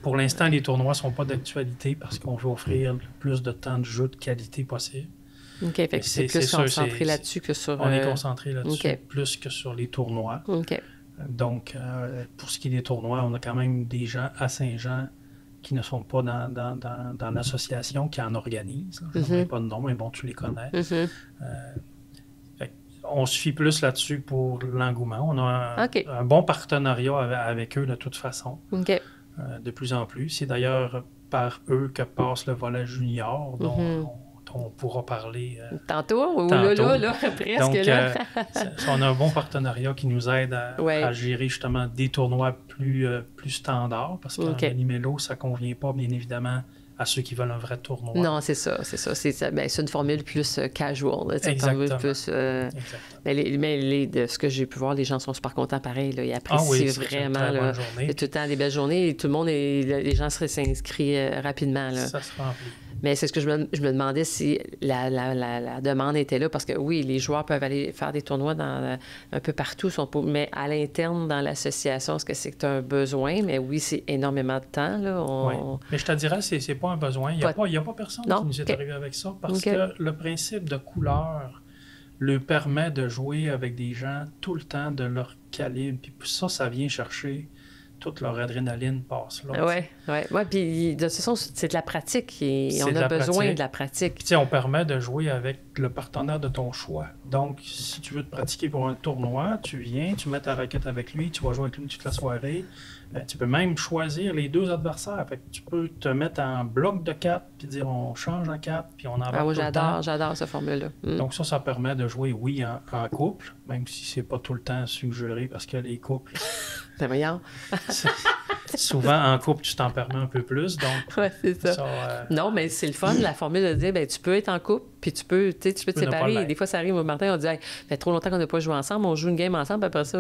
pour l'instant, les tournois ne sont pas d'actualité parce qu'on veut offrir le plus de temps de jeu de qualité possible. OK, fait que c'est plus concentré là-dessus que sur... On est concentré là-dessus plus que sur les tournois. OK. Donc, pour ce qui est des tournois, on a quand même des gens à Saint-Jean qui ne sont pas dans l'association qui en organise. Je n'ai pas de nom, mais bon, tu les connais. On se fie plus là-dessus pour l'engouement. On a un bon partenariat avec eux de toute façon, de plus en plus. C'est d'ailleurs par eux que passe le volet junior, dont on pourra parler tantôt. Là, presque. Donc, là. on a un bon partenariat qui nous aide à gérer justement des tournois plus standards, parce qu'en méli-mélo, ça ne convient pas, bien évidemment, à ceux qui veulent un vrai tournoi. Non, c'est ça. C'est une formule plus casual. Exactement. Plus, mais de ce que j'ai pu voir, les gens sont super contents pareil. Là, ils apprécient vraiment. Là, il y a tout le temps des belles journées et tout le monde, les gens s'inscrivent rapidement. Là. Ça se remplit. Mais c'est ce que je me demandais si la demande était là, parce que oui, les joueurs peuvent aller faire des tournois un peu partout, mais à l'interne, dans l'association, est-ce que c'est un besoin? Mais oui, c'est énormément de temps. Là. Oui. Mais je te dirais, c'est pas un besoin. Il n'y a pas personne qui nous est arrivé avec ça, parce que le principe de couleur leur permet de jouer avec des gens tout le temps de leur calibre. Puis ça vient chercher... toute leur adrénaline passe là. Oui, puis de toute façon, c'est de la pratique et on a besoin de la pratique. Puis, on permet de jouer avec le partenaire de ton choix. Donc, si tu veux te pratiquer pour un tournoi, tu viens, tu mets ta raquette avec lui, tu vas jouer avec lui toute la soirée. Tu peux même choisir les 2 adversaires. Fait que tu peux te mettre en bloc de 4 puis dire on change en 4 puis on en va. J'adore cette formule-là. Donc ça permet de jouer, oui, en couple, même si c'est pas tout le temps suggéré parce que les couples... C'est voyant. Souvent, en couple, tu t'en permets un peu plus. Oui, c'est ça. Non, mais c'est le fun, la formule de dire, tu peux être en couple, puis tu peux te séparer. Des fois, ça arrive, Martin, on dit, ça fait trop longtemps qu'on n'a pas joué ensemble, on joue une game ensemble, puis après ça,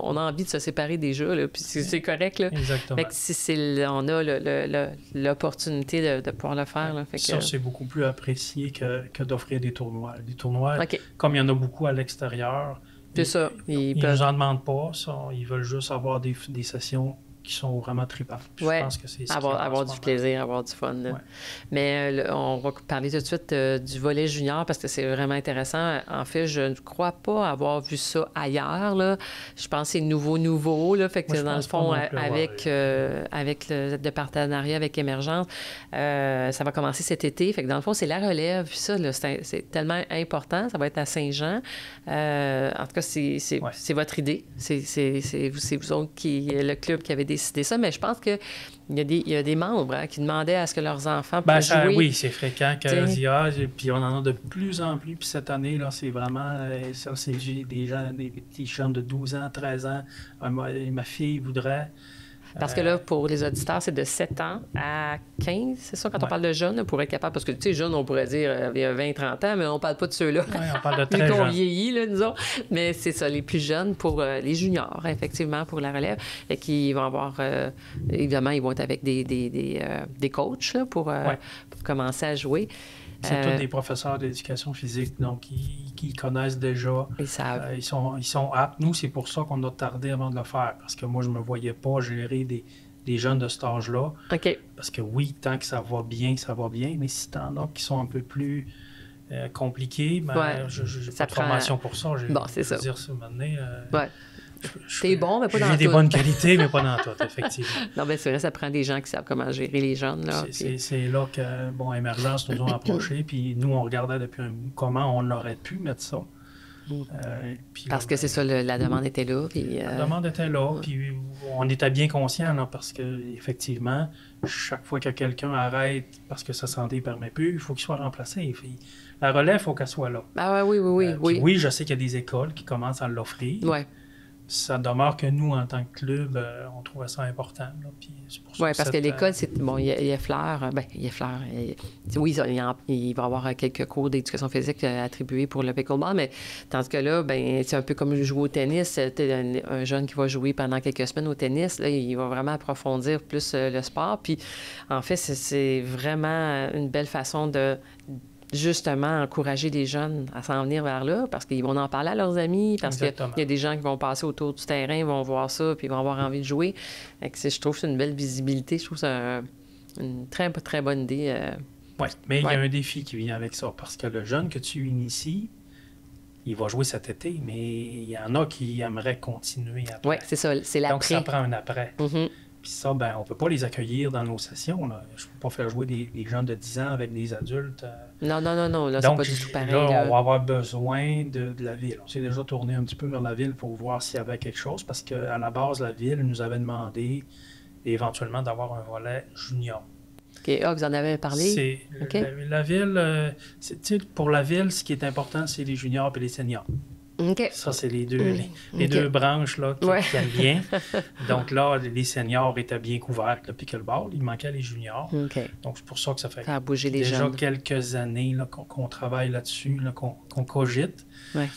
on a envie de se séparer déjà, là, puis c'est correct. Là. Exactement. Fait que si on a l'opportunité de pouvoir le faire. Là, c'est beaucoup plus apprécié que d'offrir des tournois. Des tournois, comme il y en a beaucoup à l'extérieur, c'est ça. Ils ne nous en demandent pas. Ils veulent juste avoir des sessions qui sont vraiment trippants. Puis Ouais. je pense que c'est ce Avoir du plaisir, avoir du fun. Là. Ouais. Mais on va parler tout de suite du volet junior parce que c'est vraiment intéressant. En fait, je ne crois pas avoir vu ça ailleurs. Là. Je pense que c'est nouveau. Là. Fait que Moi, dans le fond, avec le partenariat avec Émergence, ça va commencer cet été. Fait que dans le fond, c'est la relève. Puis ça, là, c'est tellement important. Ça va être à Saint-Jean. En tout cas, c'est votre idée. C'est vous autres le club qui avait décidé ça. Mais je pense qu'il y a des membres qui demandaient à ce que leurs enfants puissent jouer. Oui, c'est fréquent qu'à l'IA, puis on en a de plus en plus. Puis cette année, là, c'est vraiment... ça, c'est des gens, des petits jeunes de 12 ans, 13 ans. Ma fille voudrait... Parce que là, pour les auditeurs, c'est de 7 ans à 15, c'est ça, quand on parle de jeunes, là, pour être capable... Parce que, tu sais, jeunes, on pourrait dire il y a 20, 30 ans, mais on parle pas de ceux-là. Oui, on parle de très jeunes. Qu'on vieillit, là, disons. Mais c'est ça, les plus jeunes pour les juniors, effectivement, pour la relève. Et qui vont avoir... évidemment, ils vont être avec des coachs là, pour commencer à jouer. C'est tous des professeurs d'éducation physique, donc qui connaissent déjà. Ils savent. Ils sont aptes. Nous, c'est pour ça qu'on a tardé avant de le faire, parce que moi, je ne me voyais pas gérer des jeunes de cet âge-là. OK. Parce que oui, tant que ça va bien, mais si t'en as qui sont un peu plus compliqués, je n'ai pas de formation pour ça. C'est ça. Dire ça maintenant. T'es bon, mais pas dans tout. J'ai des bonnes qualités, mais pas dans tout, effectivement. Non, bien, c'est vrai, ça prend des gens qui savent comment gérer les jeunes. Là, c'est là que, Émergence nous ont approchés, puis nous, on regardait depuis comment on aurait pu mettre ça. Parce que c'est ça, la demande était là. La demande était là, puis on était bien conscients, là, parce qu'effectivement, chaque fois que quelqu'un arrête parce que sa santé ne permet plus, il faut qu'il soit remplacé. La relève, il faut qu'elle soit là. Ah oui. Oui, je sais qu'il y a des écoles qui commencent à l'offrir. Oui. Ça demeure que nous, en tant que club, on trouvait ça important. Oui, parce que l'école, c'est... Bon, il y a Fleur. Il y a Fleur. Oui, il va y avoir quelques cours d'éducation physique attribués pour le pickleball, mais tandis que là, c'est un peu comme jouer au tennis. Un jeune qui va jouer pendant quelques semaines au tennis, là, il va vraiment approfondir plus le sport. Puis, en fait, c'est vraiment une belle façon de... justement, encourager les jeunes à s'en venir vers là, parce qu'ils vont en parler à leurs amis, parce qu'il y a des gens qui vont passer autour du terrain, ils vont voir ça, puis ils vont avoir envie de jouer. Je trouve que c'est une belle visibilité. Je trouve que c'est une très, très bonne idée. Oui, mais il y a un défi qui vient avec ça, parce que le jeune que tu inities, il va jouer cet été, mais il y en a qui aimeraient continuer après. Oui, c'est ça, c'est l'après. Donc, ça prend un après. Mm-hmm. Puis ça, on ne peut pas les accueillir dans nos sessions. Là. Je ne peux pas faire jouer des gens de 10 ans avec des adultes. Non. Là, donc, c'est pas du tout pareil. Là, on va avoir besoin de la ville. On s'est déjà tourné un petit peu vers la ville pour voir s'il y avait quelque chose, parce qu'à la base, la ville nous avait demandé éventuellement d'avoir un volet junior. OK. Ah, vous en avez parlé? La ville, pour la ville, ce qui est important, c'est les juniors et les seniors. Okay. Ça, c'est les deux branches là, qui aiment bien. Donc là, les seniors étaient bien couverts avec le pickleball. Il manquait les juniors. Okay. Donc, c'est pour ça que ça fait déjà quelques années là, qu'on travaille là-dessus, là, qu'on cogite. Ouais.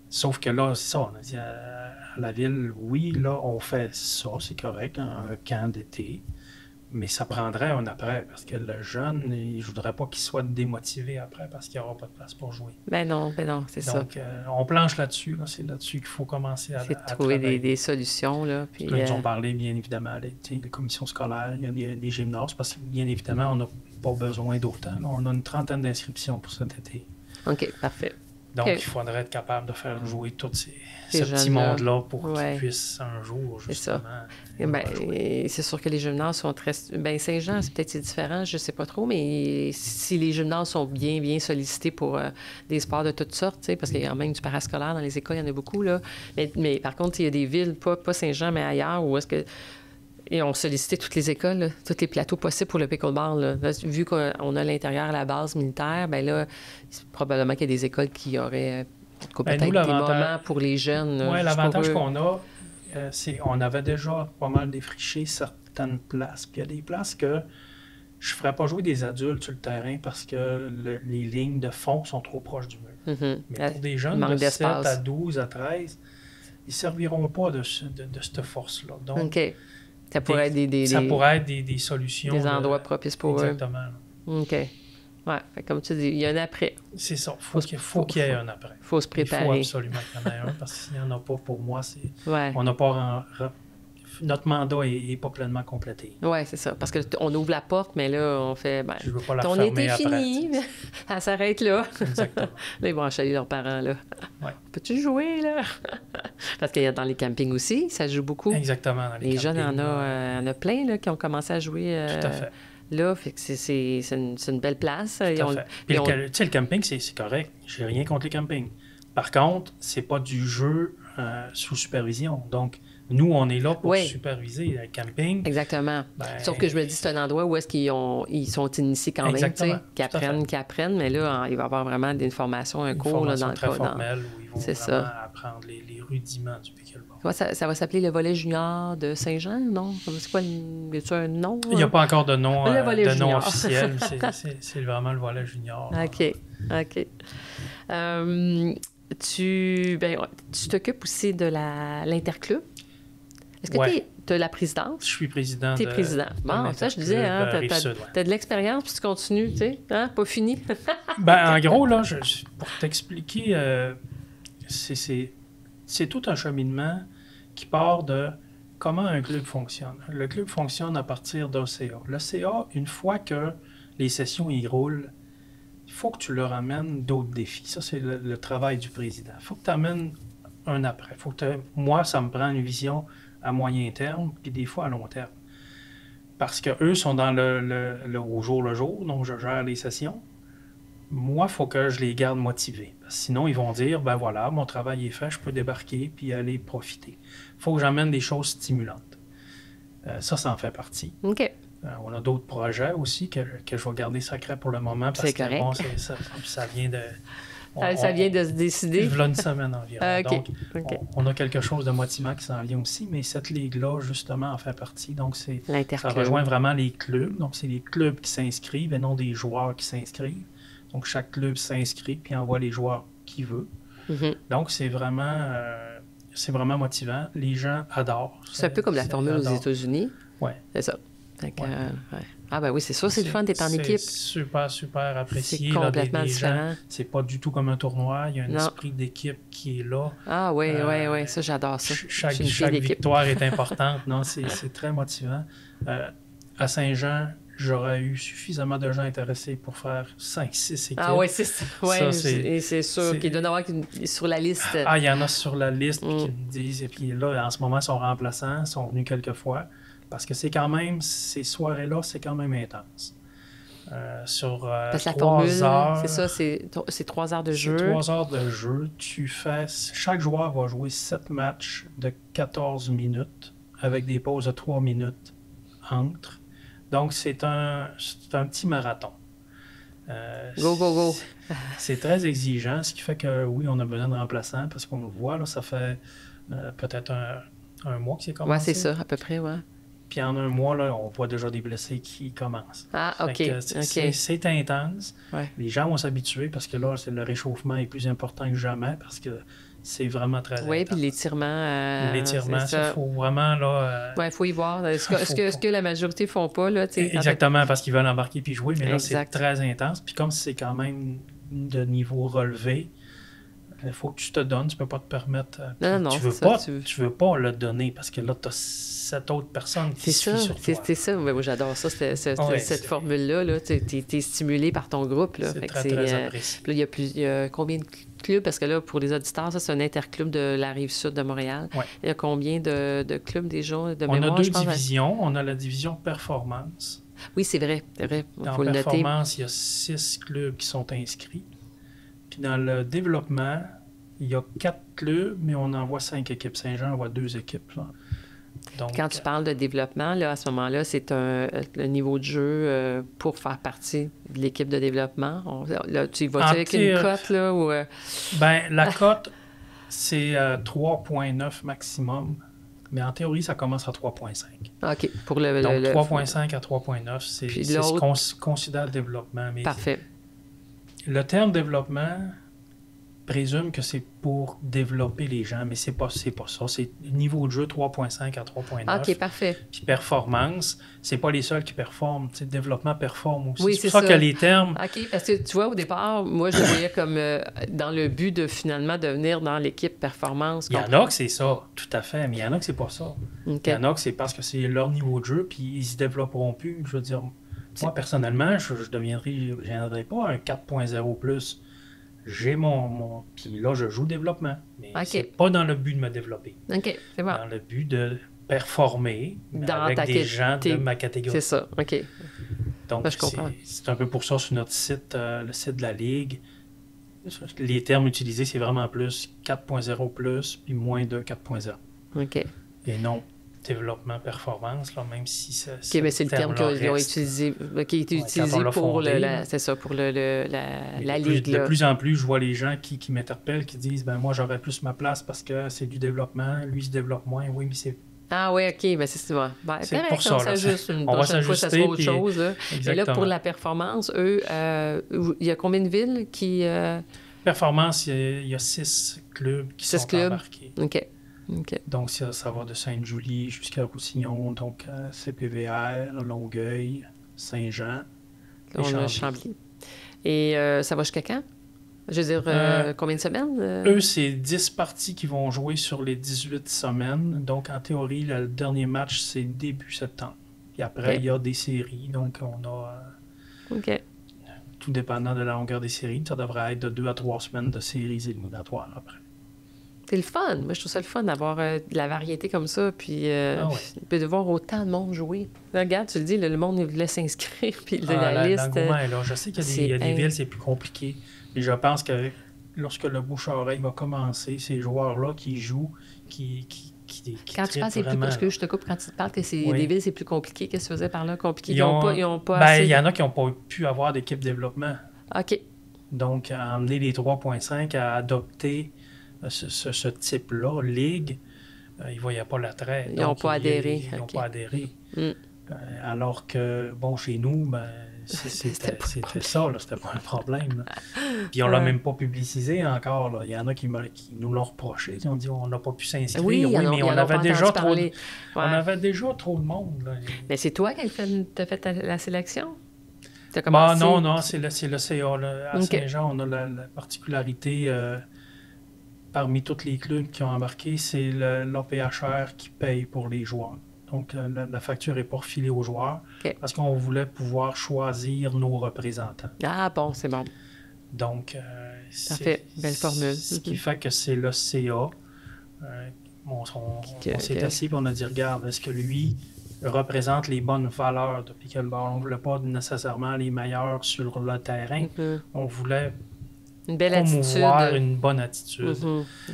Sauf que là, c'est ça. On a dit à la ville, oui, là, on fait ça, c'est correct, un camp d'été. Mais ça prendrait un après, parce que le jeune, je ne voudrais pas qu'il soit démotivé après parce qu'il n'y aura pas de place pour jouer. Ben non, c'est ça. Donc, on planche là-dessus. Là, c'est là-dessus qu'il faut commencer à trouver travailler. des solutions. Là, puis, ils nous ont parlé, bien évidemment, des commissions scolaires, il y a des gymnases, parce que, bien évidemment, on n'a pas besoin d'autant. On a une trentaine d'inscriptions pour cet été. OK, parfait. Donc, il faudrait être capable de faire jouer tout ce petit monde-là pour qu'ils puissent un jour, justement... C'est sûr que les gymnases sont très... Saint-Jean, c'est peut-être différent, je ne sais pas trop, mais si les gymnases sont bien sollicités pour des sports de toutes sortes, parce qu'il y a quand même du parascolaire dans les écoles, il y en a beaucoup, là. Mais par contre, il y a des villes, pas Saint-Jean, mais ailleurs, où est-ce que... Et on sollicitait toutes les écoles, là, tous les plateaux possibles pour le pickleball. Là, vu qu'on a l'intérieur à la base militaire, là, probablement qu'il y a des écoles qui auraient peut-être des moments pour les jeunes. Oui, l'avantage qu'on a, c'est qu'on avait déjà pas mal défriché certaines places. Puis il y a des places que je ne ferais pas jouer des adultes sur le terrain parce que les lignes de fond sont trop proches du mur. Mm-hmm. Mais pour des jeunes de 7 à 12 à 13, ils ne serviront pas de cette force-là. Donc, OK. Ça pourrait être des solutions. Des endroits propices pour eux. Exactement. OK. Ouais. Comme tu dis, il y a un après. C'est ça. Faut qu'il y ait un après. Il faut se préparer. Il faut absolument qu'il y en ait un, parce que s'il n'y en a pas, pour moi, c'est... Ouais. On n'a pas notre mandat est pas pleinement complété. Oui, c'est ça. Parce qu'on ouvre la porte, mais là, on fait... Ben, je veux pas la ton refermer été après. fini, elle s'arrête là. Exactement. Là, ils vont achaler leurs parents, là. Ouais. Peux-tu jouer, là? Parce qu'il y a dans les campings aussi, ça joue beaucoup. Exactement. Dans les jeunes, il y en a plein, là, qui ont commencé à jouer... Tout à fait. Là, fait que c'est une belle place. Tout à fait. Puis le camping, c'est correct. J'ai rien contre les campings. Par contre, c'est pas du jeu sous supervision. Donc, nous, on est là pour superviser le camping. Exactement. Sauf que je me dis, c'est un endroit où est-ce ils sont initiés quand même, qui apprennent, mais là, il va y avoir vraiment des formations, un cours là, dans le très formelle où ils vont vraiment apprendre les rudiments du pickleball. Ça va s'appeler le volet junior de Saint-Jean, non? C'est quoi, y a-tu un nom? Il n'y a pas encore de nom, officiel, c'est vraiment le volet junior. OK. Tu t'occupes aussi de l'interclub. Est-ce que tu as la présidence? Je suis président. Tu es président. Bon, ça, je disais, tu as de l'expérience, puis tu continues, tu sais, pas fini. En gros, là, pour t'expliquer, c'est tout un cheminement qui part de comment un club fonctionne. Le club fonctionne à partir d'un CA. Le CA, une fois que les sessions y roulent, il faut que tu leur amènes d'autres défis. Ça, c'est le travail du président. Il faut que tu amènes un après. Moi, ça me prend une vision à moyen terme, puis des fois à long terme. Parce qu'eux sont dans au jour le jour, donc je gère les sessions. Moi, il faut que je les garde motivés. Sinon, ils vont dire, voilà, mon travail est fait, je peux débarquer puis aller profiter. Il faut que j'amène des choses stimulantes. Ça en fait partie. OK. On a d'autres projets aussi que je vais garder secret pour le moment. Parce c'est correct. Ça vient de... ça vient de se décider. Il y a une semaine environ. Donc, OK. on a quelque chose de motivant qui s'en vient aussi, mais cette ligue-là, justement, en fait partie. Donc, ça rejoint vraiment les clubs. Donc, c'est les clubs qui s'inscrivent et non des joueurs qui s'inscrivent. Donc, chaque club s'inscrit puis envoie les joueurs qu'il veut. Mm-hmm. Donc, c'est vraiment motivant. Les gens adorent. C'est un peu comme la formule aux États-Unis. Oui. C'est ça. Oui, c'est sûr, c'est le fun, t'es en équipe. C'est super apprécié. C'est complètement différent. C'est pas du tout comme un tournoi. Il y a un esprit d'équipe qui est là. Ah oui, ça, j'adore ça. Chaque victoire est importante. Non, c'est très motivant. À Saint-Jean, j'aurais eu suffisamment de gens intéressés pour faire 5-6 équipes. Ah oui, c'est ça. Ouais, c'est sûr qu'il doit y en avoir sur la liste. Ah, il y en a sur la liste qui me disent. Et puis là, en ce moment, ils sont remplaçants, ils sont venus quelques fois. Parce que c'est quand même, ces soirées-là, c'est quand même intense. Sur parce que 3 heures... C'est ça, c'est 3 heures de jeu. C'est 3 heures de jeu. Chaque joueur va jouer 7 matchs de 14 minutes avec des pauses de 3 minutes entre. Donc, c'est un petit marathon. Go! C'est très exigeant, ce qui fait que, oui, on a besoin de remplaçants parce qu'on le voit, là, ça fait peut-être un mois que c'est commencé. Oui, c'est ça, à peu près, ouais. Puis en un mois, là, on voit déjà des blessés qui commencent. Ah, OK. C'est intense. Ouais. Les gens vont s'habituer parce que là, le réchauffement est plus important que jamais parce que c'est vraiment très intense. Oui, puis l'étirement. L'étirement, il faut vraiment, là... il faut y voir. Ce que la majorité ne font pas, là. Exactement, parce qu'ils veulent embarquer puis jouer, mais là, c'est très intense. Puis comme c'est quand même de niveau relevé, il faut que tu te donnes, tu peux pas te permettre... Non, tu veux pas le donner parce que là, tu as 7 autres personnes qui suivent sur toi. C'est ça, moi j'adore ça, cette formule-là. Là, tu es stimulé par ton groupe. Là. C'est très apprécié. Là, il y a combien de clubs? Parce que là, pour les auditeurs, ça, c'est un interclub de la Rive-Sud de Montréal. Ouais. Il y a combien de clubs déjà de On mémoire? On a 2 divisions. On a la division performance. Oui, c'est vrai. Dans faut performance, il y a 6 clubs qui sont inscrits. Puis dans le développement, il y a 4 clubs, mais on envoie 5 équipes. Saint-Jean envoie 2 équipes. Là. Donc, quand tu parles de développement, là, à ce moment-là, c'est le niveau de jeu pour faire partie de l'équipe de développement. Là, tu vas-tu avec une cote, là? Ou, la cote, c'est 3,9 maximum. Mais en théorie, ça commence à 3,5. OK. Pour donc, 3,5 à 3,9, c'est ce qu'on considère le développement. Mais parfait. Le terme développement présument que c'est pour développer les gens, mais c'est pas ça. C'est niveau de jeu 3.5 à 3.9. OK, parfait. Puis performance, c'est pas les seuls qui performent. Tu sais, le développement performe aussi. Oui, c'est pour ça que les termes... OK, parce que tu vois, au départ, moi, je le voyais comme dans le but de finalement devenir dans l'équipe performance. Il y en a que c'est ça, tout à fait, mais il y en a que c'est pas ça. OK. Il y en a que c'est parce que c'est leur niveau de jeu, puis ils se développeront plus. Je veux dire, moi, personnellement, je viendrai pas un 4.0 plus. J'ai mon... Puis là, je joue développement. Mais c'est pas dans le but de me développer. OK, c'est bon. Dans le but de performer avec des gens de ma catégorie. C'est ça, OK. Donc, je comprends. C'est un peu pour ça sur notre site, le site de la Ligue. Les termes utilisés, c'est vraiment plus 4.0 plus, puis moins de 4.0. OK. Et non développement performance, là, même si ça. OK, mais c'est le terme qu'ils ont utilisé, qui a été utilisé pour c'est ça, pour la Ligue. De plus en plus, je vois les gens qui m'interpellent, qui disent moi, j'aurais plus ma place parce que c'est du développement, lui, il se développe moins. Oui, mais c'est. Ah oui, OK, mais c'est ça. C'est pour ça. On s'ajuste une prochaine fois, ça sera autre chose. Là. Et là, pour la performance, eux, il y a combien de villes qui... Performance, il y a 6 clubs qui sont embarqués. OK. Donc, ça va de Sainte-Julie jusqu'à Roussillon, donc CPVR, Longueuil, Saint-Jean et Chambly. Et ça va jusqu'à quand? Je veux dire, combien de semaines? Eux, c'est 10 parties qui vont jouer sur les 18 semaines. Donc, en théorie, le dernier match, c'est début septembre. Puis après, il y a des séries. Donc, on a... tout dépendant de la longueur des séries, ça devrait être de 2 à 3 semaines de séries éliminatoires après. C'est le fun. Moi, je trouve ça le fun d'avoir de la variété comme ça, puis de voir autant de monde jouer. Là, regarde, tu le dis, le monde voulait s'inscrire, puis la liste... L'engouement est là. Je sais qu'il y a des villes, c'est plus compliqué. Et je pense que lorsque le bouche-à-oreille va commencer, ces joueurs-là qui jouent, qui quand tu parles, c'est plus compliqué. Je te coupe quand tu te parles que c'est des villes, c'est plus compliqué. Qu'est-ce que tu faisais par là? Compliqué. Ils ont pas assez... Il y en a qui n'ont pas pu avoir d'équipe développement. OK. Donc, à amener les 3.5 à adopter ce type-là, Ligue, ils ne voyaient pas l'attrait. Ils n'ont pas adhéré. Ils n'ont pas adhéré. Alors que, chez nous, c'était ça, c'était pas un problème. Puis on l'a même pas publicisé encore. Là. Il y en a qui nous l'ont reproché. Ils ont dit on n'a pas pu s'inscrire. Oui, mais on avait déjà trop de monde. Là. Mais c'est toi qui as fait la sélection? Non, c'est le CA. Là. À Saint-Jean, on a la particularité, parmi tous les clubs qui ont embarqué, c'est l'APHR qui paye pour les joueurs. Donc, la facture n'est pas refilée aux joueurs parce qu'on voulait pouvoir choisir nos représentants. Ah bon, c'est bon. Donc, parfait, belle formule. Ce qui fait que c'est le CA. On s'est assis et on a dit, regarde, est-ce que lui représente les bonnes valeurs de pickleball? On ne voulait pas nécessairement les meilleurs sur le terrain. On voulait une belle promouvoir une bonne attitude.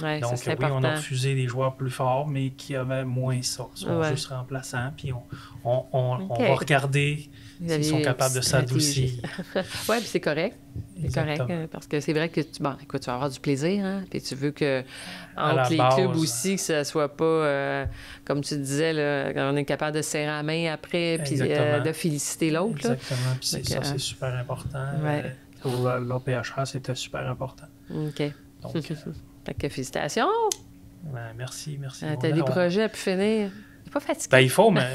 Ouais, donc, ça, on a refusé des joueurs plus forts, mais qui avaient moins ça. Ils sont juste remplaçants, puis on va regarder s'ils sont capables de s'adoucir. Oui, puis c'est correct. C'est correct, parce que c'est vrai que tu vas avoir du plaisir, hein, puis tu veux que entre les clubs aussi, que ça soit pas, comme tu disais, là, quand on est capable de serrer la main après, puis de féliciter l'autre. Exactement, puis ça, c'est super important. Pour l'APHR, c'était super important. OK. Donc, fait que félicitations! Merci. T'as des projets à pu finir. T'es pas fatigué? Il faut, mais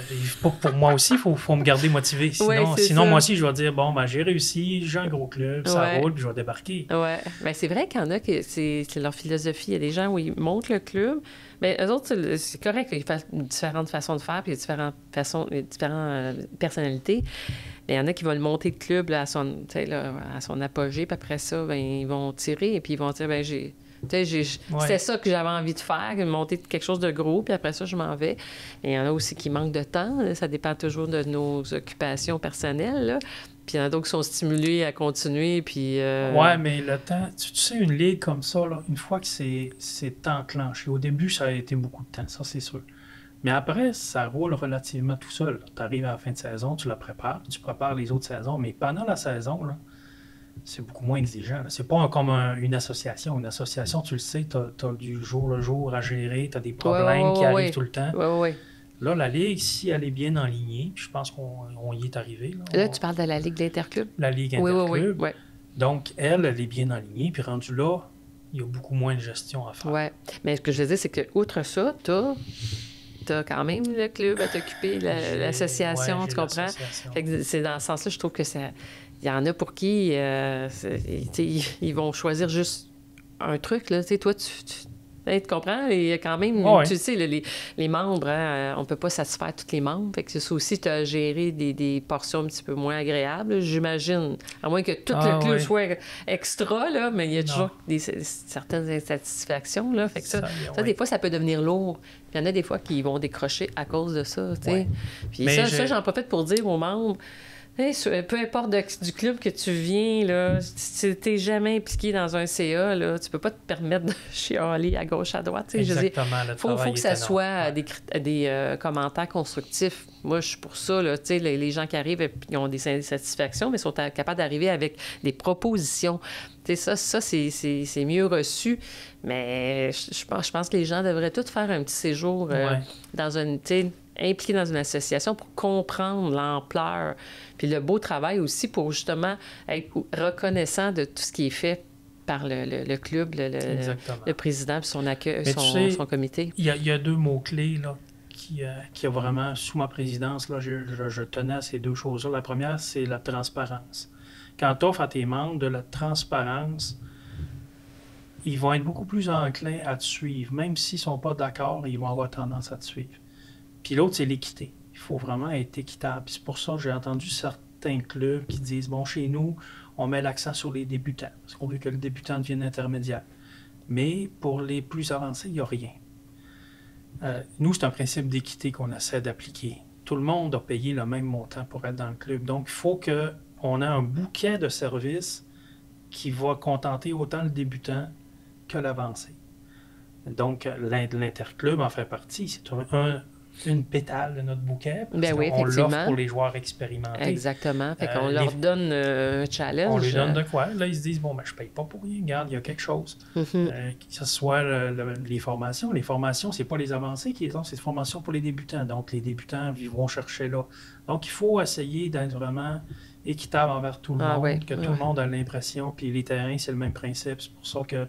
pour moi aussi, il faut me garder motivé. Sinon moi aussi, je vais dire, j'ai réussi, j'ai un gros club, ça roule, puis je vais débarquer. Oui. Ben, c'est vrai qu'il y en a que c'est leur philosophie. Il y a des gens où ils montent le club. Mais eux autres, c'est correct. Il y a différentes façons de faire, puis il y a différentes personnalités. Mais il y en a qui veulent monter le club là, à son apogée, puis après ça, ils vont tirer, et puis ils vont dire, c'était ça que j'avais envie de faire, monter quelque chose de gros, puis après ça, je m'en vais. Et il y en a aussi qui manquent de temps. Ça dépend toujours de nos occupations personnelles, là. Puis il y en a d'autres qui sont stimulés à continuer, puis... Oui, mais le temps... Tu sais, une ligue comme ça, là, une fois que c'est enclenché, au début, ça a été beaucoup de temps, ça, c'est sûr. Mais après, ça roule relativement tout seul. Tu arrives à la fin de saison, tu la prépares, tu prépares les autres saisons, mais pendant la saison, là, c'est beaucoup moins exigeant. C'est pas comme une association. Une association, tu le sais, tu as du jour le jour à gérer, tu as des problèmes qui arrivent tout le temps. Là, la Ligue, si elle est bien enlignée, puis je pense qu'on y est arrivé. Là, tu parles de la Ligue d'Interclub? La Ligue Interclub. Oui. Donc, elle est bien enlignée, puis rendue là, il y a beaucoup moins de gestion à faire. Oui. Mais ce que je veux dire, c'est que outre ça, t'as quand même le club à t'occuper, l'association, tu comprends? Fait que c'est dans ce sens-là, je trouve que ça... Il y en a pour qui ils vont choisir juste un truc, là. Tu sais, toi, tu comprends? Il y a quand même, tu sais, les membres, hein, on peut pas satisfaire tous les membres. Fait que ça aussi, tu as géré des portions un petit peu moins agréables, j'imagine. À moins que tout le club soit extra, là, mais il y a toujours certaines insatisfactions, là. Fait que ça, des fois, ça peut devenir lourd. Puis il y en a des fois qui vont décrocher à cause de ça, tu sais. Puis ça, j'en profite pour dire aux membres, peu importe du club que tu viens, là, si tu n'es jamais impliqué dans un CA, là, tu peux pas te permettre de chialer à gauche, à droite. Exactement. Il faut que ça soit des commentaires constructifs. Moi, je suis pour ça. Là, les gens qui arrivent ils ont des insatisfactions, mais sont capables d'arriver avec des propositions. Ça, c'est mieux reçu. Mais je pense que les gens devraient tous faire un petit séjour dans une... impliqués dans une association pour comprendre l'ampleur. Puis le beau travail aussi pour justement être reconnaissant de tout ce qui est fait par le club, le président et son comité. Il y a deux mots-clés là, qui a vraiment, sous ma présidence, là, je tenais à ces deux choses-là. La première, c'est la transparence. Quand tu offres à tes membres de la transparence, ils vont être beaucoup plus enclins à te suivre. Même s'ils ne sont pas d'accord, ils vont avoir tendance à te suivre. Puis l'autre, c'est l'équité. Il faut vraiment être équitable. Puis c'est pour ça que j'ai entendu certains clubs qui disent, bon, chez nous, on met l'accent sur les débutants, parce qu'on veut que le débutant devienne intermédiaire. Mais pour les plus avancés, il n'y a rien. Nous, c'est un principe d'équité qu'on essaie d'appliquer. Tout le monde a payé le même montant pour être dans le club. Donc, il faut qu'on ait un bouquet de services qui va contenter autant le débutant que l'avancé. Donc, l'interclub en fait partie. C'est une pétale de notre bouquet. Parce on l'offre pour les joueurs expérimentés. Exactement. Fait qu'on leur donne un challenge. On leur donne de quoi? Là, ils se disent, bon, je paye pas pour rien. Regarde, il y a quelque chose. Que ce soit les formations. Les formations, c'est pas les avancés qui les ont, c'est des formations pour les débutants. Donc, les débutants, ils vont chercher là. Donc, il faut essayer d'être vraiment équitable envers tout le monde, que tout le monde a l'impression. Puis les terrains, c'est le même principe. C'est pour ça que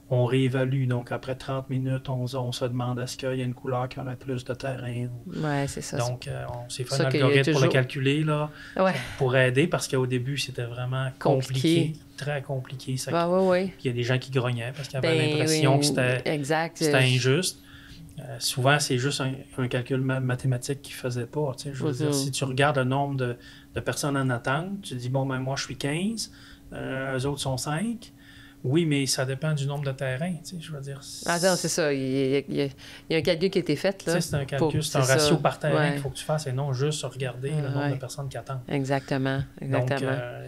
on réévalue. Donc, après 30 minutes, on se demande est-ce qu'il y a une couleur qui aurait plus de terrain. Oui, c'est ça. Donc, on s'est fait un algorithme pour le calculer, là, pour aider, parce qu'au début, c'était vraiment compliqué. Très compliqué. Puis il y a des gens qui grognaient parce qu'ils avaient l'impression que c'était injuste. Souvent, c'est juste un calcul mathématique qu'ils ne faisaient pas. Je veux dire, si tu regardes le nombre de personnes en attente, tu dis, bon, moi, je suis 15, eux autres sont 5. Oui, mais ça dépend du nombre de terrains, je veux dire. Non, c'est ça. Il y a un calcul qui a été fait, là. C'est un calcul, c'est un ratio par terrain qu'il faut que tu fasses et non juste regarder le nombre de personnes qui attendent. Exactement. Donc, là.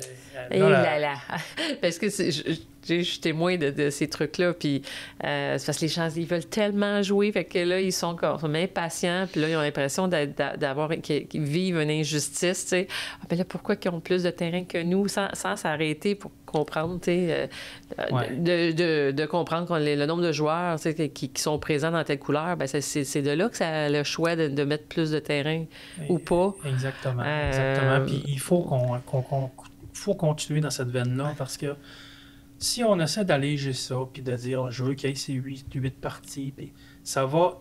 Parce que je suis témoin de ces trucs-là, puis c'est parce que les gens, ils veulent tellement jouer, fait que là, ils sont impatients, puis là, ils ont l'impression qu'ils vivent une injustice, tu sais. Mais là, pourquoi ils ont plus de terrain que nous, sans s'arrêter pour comprendre, tu sais, de comprendre le nombre de joueurs qui sont présents dans telle couleur, ben c'est de là que ça a le choix de mettre plus de terrain ou pas. Exactement. Puis il faut faut continuer dans cette veine-là, parce que si on essaie d'alléger ça, puis de dire je veux qu'il y ait ces 8 parties, puis ça va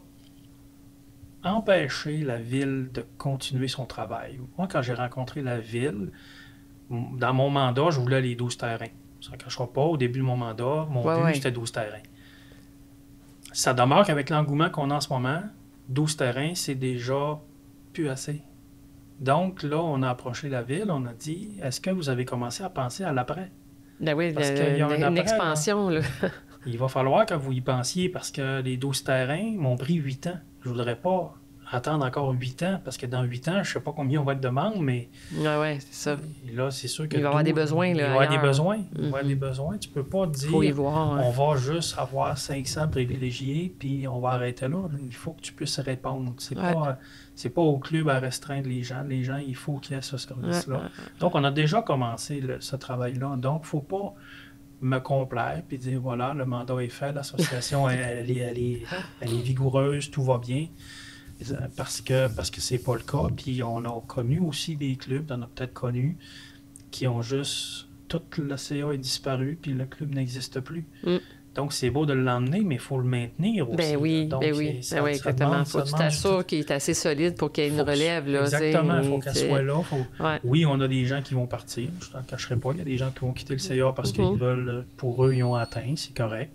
empêcher la ville de continuer son travail. Moi, quand j'ai rencontré la ville, dans mon mandat, je voulais les 12 terrains. Ça ne cachera pas, au début de mon mandat, mon but, c'était 12 terrains. Ça demeure qu'avec l'engouement qu'on a en ce moment, 12 terrains, c'est déjà plus assez. Donc là, on a approché la ville, on a dit, est-ce que vous avez commencé à penser à l'après? Ben oui, une expansion. Là. Il va falloir que vous y pensiez, parce que les 12 terrains m'ont pris 8 ans. Je ne voudrais pas attendre encore 8 ans, parce que dans 8 ans, je ne sais pas combien on va être de membres, mais... Oui, c'est ça. Là, c'est sûr que... Il va y avoir des besoins, là, il va y avoir des besoins. Il va y avoir des besoins. Tu ne peux pas dire, faut y voir, on va juste avoir 500 privilégiés, puis on va arrêter là. Il faut que tu puisses répondre. C'est pas au club à restreindre les gens. Les gens, il faut qu'il y ait ce service-là. Donc, on a déjà commencé ce travail-là. Donc, il ne faut pas me complaire puis dire, voilà, le mandat est fait, l'association, elle est vigoureuse, tout va bien. Parce que c'est pas le cas. Puis on a connu aussi des clubs, on a peut-être connu, qui ont juste... Tout le CA est disparu, puis le club n'existe plus. Donc, c'est beau de l'emmener, mais il faut le maintenir aussi. Ben oui, Donc, ben oui, ça exactement. Il faut que tu t'assures qu'il est assez solide pour qu'il y ait une relève. Là, exactement, il faut qu'elle soit là. Ouais. Oui, on a des gens qui vont partir, je ne t'en cacherai pas. Il y a des gens qui vont quitter le CA parce qu'ils veulent, pour eux, ils ont atteint, c'est correct.